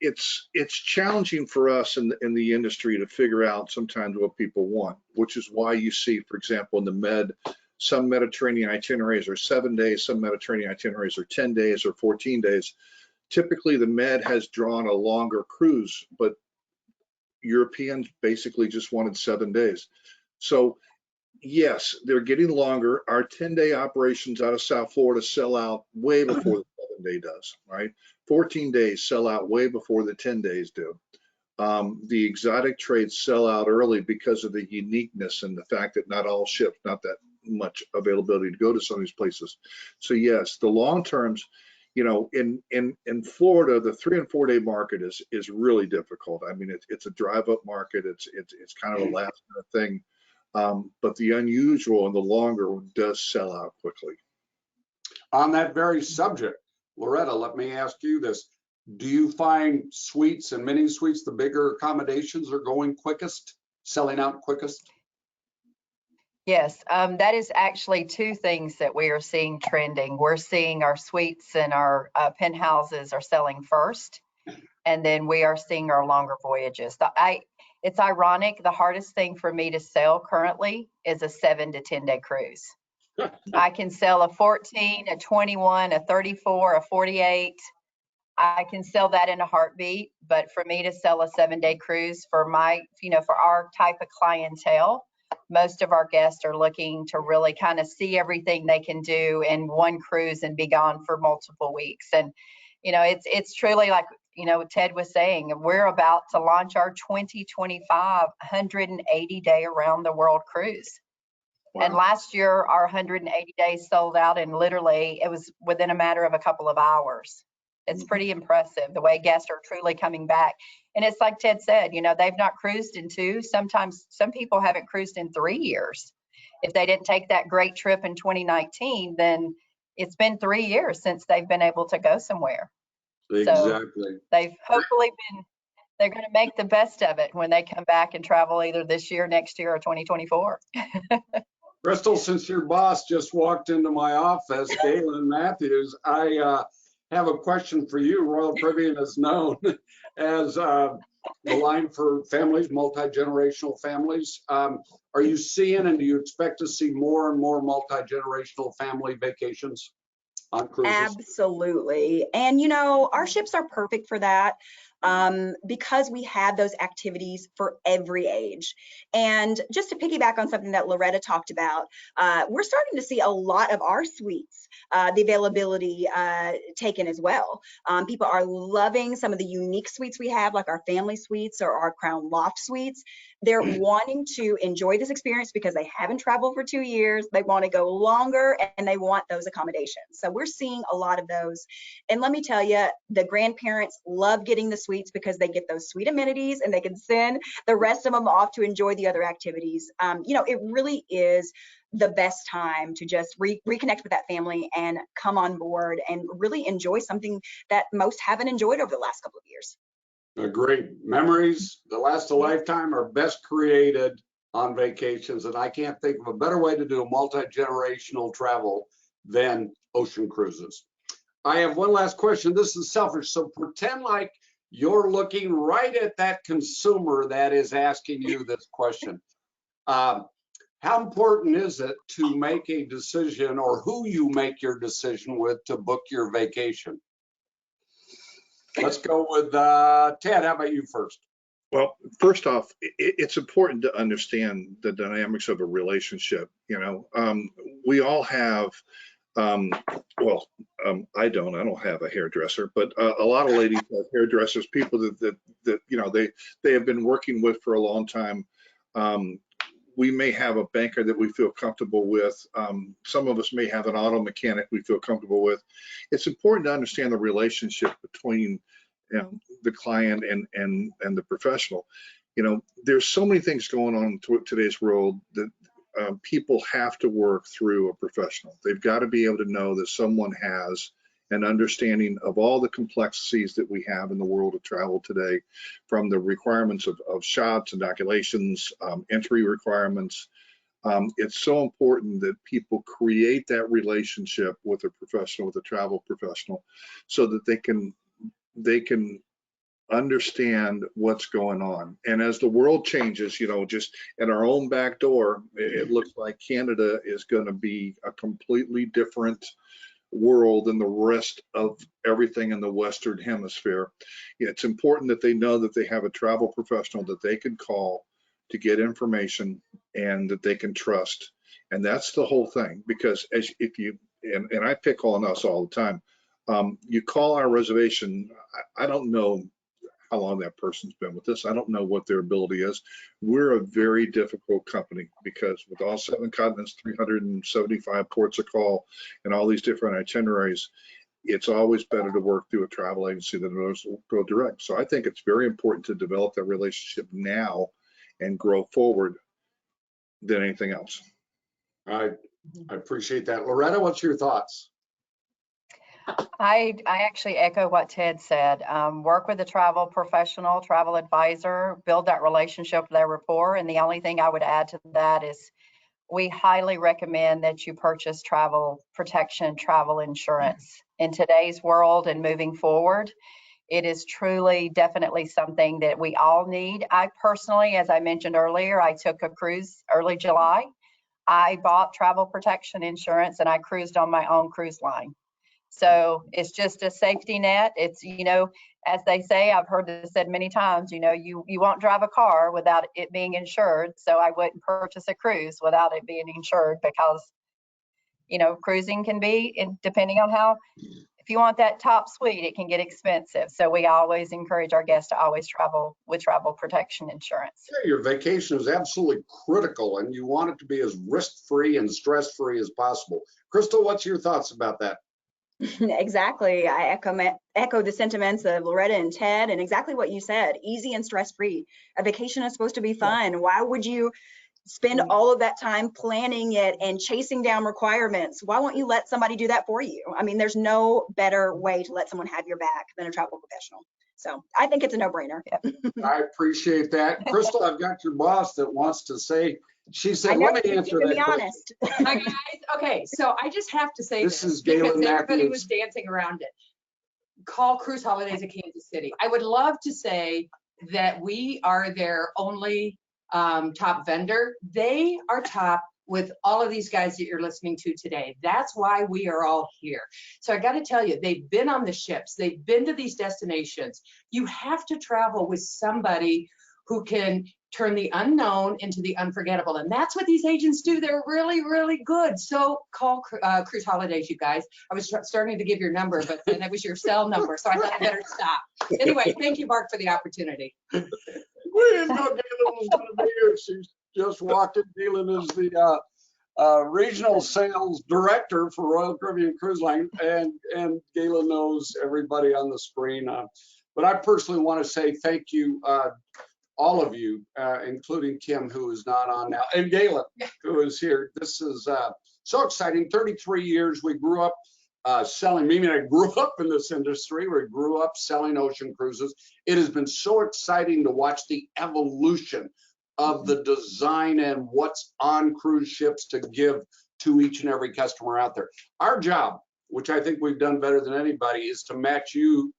it's challenging for us in the industry to figure out sometimes what people want, which is why you see, for example, in the Med, some Mediterranean itineraries are 7 days, some Mediterranean itineraries are 10 days or 14 days. Typically, the Med has drawn a longer cruise, but Europeans basically just wanted 7 days. So yes, they're getting longer. Our 10-day operations out of South Florida sell out way before the 7-day does, right? 14 days sell out way before the 10 days do. The exotic trades sell out early because of the uniqueness and the fact that not all ships, not that much availability to go to some of these places. So yes, the long terms, in Florida, the 3 and 4 day market is really difficult. I mean, it's a drive up market. It's kind of a last minute thing. But the unusual and the longer does sell out quickly. On that very subject, Loretta, let me ask you this. do you find suites and mini suites, the bigger accommodations, are going quickest, selling out quickest? Yes, that is actually two things that we are seeing trending. We're seeing our suites and our penthouses are selling first, and then we are seeing our longer voyages. It's ironic, the hardest thing for me to sell currently is a 7 to 10 day cruise. I can sell a 14, a 21, a 34, a 48. I can sell that in a heartbeat, but for me to sell a 7-day cruise for my, for our type of clientele, most of our guests are looking to really kind of see everything they can do in one cruise and be gone for multiple weeks. And, it's truly like, Ted was saying, we're about to launch our 2025 180-day around the world cruise. Wow. And last year, our 180 days sold out, and literally it was within a matter of a couple of hours. It's pretty impressive the way guests are truly coming back. And it's like Ted said, they've not cruised in 2. Sometimes some people haven't cruised in 3 years. If they didn't take that great trip in 2019, then it's been 3 years since they've been able to go somewhere. Exactly. So they've hopefully they're going to make the best of it when they come back and travel either this year, next year, or 2024. Crystal, since your boss just walked into my office, Galen Matthews, I have a question for you. Royal Caribbean is known as the line for families, multi-generational families. Are you seeing, and do you expect to see more and more multi-generational family vacations on cruises? Absolutely. And, our ships are perfect for that. Because we have those activities for every age. And just to piggyback on something that Loretta talked about, we're starting to see a lot of our suites, the availability taken as well. People are loving some of the unique suites we have, like our family suites or our Crown Loft suites. They're wanting to enjoy this experience because they haven't traveled for 2 years. They want to go longer, and they want those accommodations. So we're seeing a lot of those. And let me tell you, the grandparents love getting the suites because they get those sweet amenities, and they can send the rest of them off to enjoy the other activities. It really is the best time to just reconnect with that family and come on board and really enjoy something that most haven't enjoyed over the last couple of years. Great memories that last a lifetime are best created on vacations, and I can't think of a better way to do a multi-generational travel than ocean cruises. I have one last question. This is selfish, so pretend like you're looking right at that consumer that is asking you this question. How important is it to make a decision, or who you make your decision with, to book your vacation? Let's go with Ted. How about you first? Well, first off, it's important to understand the dynamics of a relationship. We all have, I don't have a hairdresser, but a lot of ladies have hairdressers, people that they have been working with for a long time. We may have a banker that we feel comfortable with. Some of us may have an auto mechanic we feel comfortable with. It's important to understand the relationship between the client and the professional. There's so many things going on in today's world that people have to work through a professional. They've got to be able to know that someone has an understanding of all the complexities that we have in the world of travel today, from the requirements of shots, inoculations, entry requirements. It's so important that people create that relationship with a professional, with a travel professional, so that they can understand what's going on. And as the world changes, just at our own back door, it looks like Canada is going to be a completely different world than the rest of everything in the Western Hemisphere. It's important that they know that they have a travel professional that they can call to get information and that they can trust. And that's the whole thing, because and I pick on us all the time, you call our reservation, I don't know how long that person's been with us. I don't know what their ability is. We're a very difficult company because with all 7 continents, 375 ports of call, and all these different itineraries, it's always better to work through a travel agency than go direct. So I think it's very important to develop that relationship now and grow forward than anything else. I appreciate that. Loretta, what's your thoughts? I actually echo what Ted said. Work with a travel professional, travel advisor, build that relationship, that rapport. And the only thing I would add to that is we highly recommend that you purchase travel protection, travel insurance. In today's world and moving forward, it is truly definitely something that we all need. I personally, as I mentioned earlier, I took a cruise early July. I bought travel protection insurance and I cruised on my own cruise line. So it's just a safety net. It's, as they say, I've heard this said many times, you won't drive a car without it being insured. So I wouldn't purchase a cruise without it being insured because, cruising can be, depending on how, if you want that top suite, it can get expensive. So we always encourage our guests to always travel with travel protection insurance. Yeah, your vacation is absolutely critical and you want it to be as risk-free and stress-free as possible. Crystal, what's your thoughts about that? Exactly. I echo the sentiments of Loretta and Ted, and exactly what you said, easy and stress-free. A vacation is supposed to be fun. Why would you spend all of that time planning it and chasing down requirements? Why won't you let somebody do that for you? I mean, there's no better way to let someone have your back than a travel professional. So I think it's a no-brainer. I appreciate that. Crystal, I've got your boss that wants to say, she said, I know, let me answer keeping that me question. honest. Hi guys. Okay, so I just have to say This this is Galen because everybody Matthews. was dancing around it. Call Cruise Holidays of Kansas City. I would love to say that we are their only top vendor. They are top with all of these guys that you're listening to today. That's why we are all here. So I got to tell you, they've been on the ships. They've been to these destinations. You have to travel with somebody who can turn the unknown into the unforgettable. And that's what these agents do. They're really, really good. So call Cruise Holidays, you guys. I was starting to give your number, but then that was your cell number. So I thought I better stop. Anyway, thank you, Mark, for the opportunity. We didn't know Galen was going to be here. She's just walked in. Galen is the regional sales director for Royal Caribbean Cruise Line, and Galen knows everybody on the screen. But I personally want to say thank you, all of you, including Kim, who is not on now, and Galen, who is here. This is so exciting. 33 years. We grew up selling, Mimi and I grew up in this industry. We grew up selling ocean cruises. It has been so exciting to watch the evolution of the design and what's on cruise ships to give to each and every customer out there. Our job, which I think we've done better than anybody, is to match you,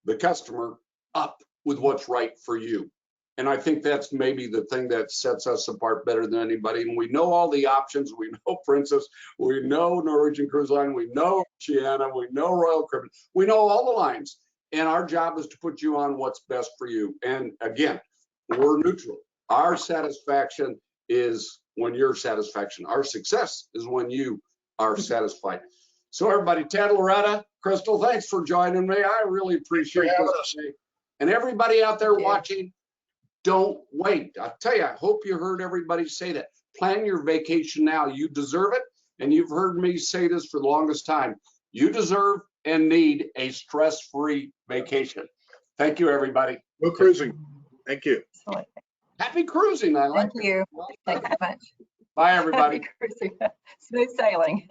the customer, up with what's right for you. And I think that's maybe the thing that sets us apart better than anybody. And we know all the options. We know Princess, we know Norwegian Cruise Line, we know Oceania, we know Royal Caribbean, we know all the lines. And our job is to put you on what's best for you. And again, we're neutral. Our satisfaction is when your satisfaction. Our success is when you are satisfied. So everybody, Ted, Loretta, Crystal, thanks for joining me. I really appreciate this. And everybody out there watching, don't wait. I tell you, I hope you heard everybody say that. Plan your vacation now. You deserve it. And you've heard me say this for the longest time. You deserve and need a stress-free vacation. Thank you, everybody. No cruising. Thank you. Happy cruising. I like Thank you. Thank you so much. Bye, everybody. Happy cruising. Smooth sailing.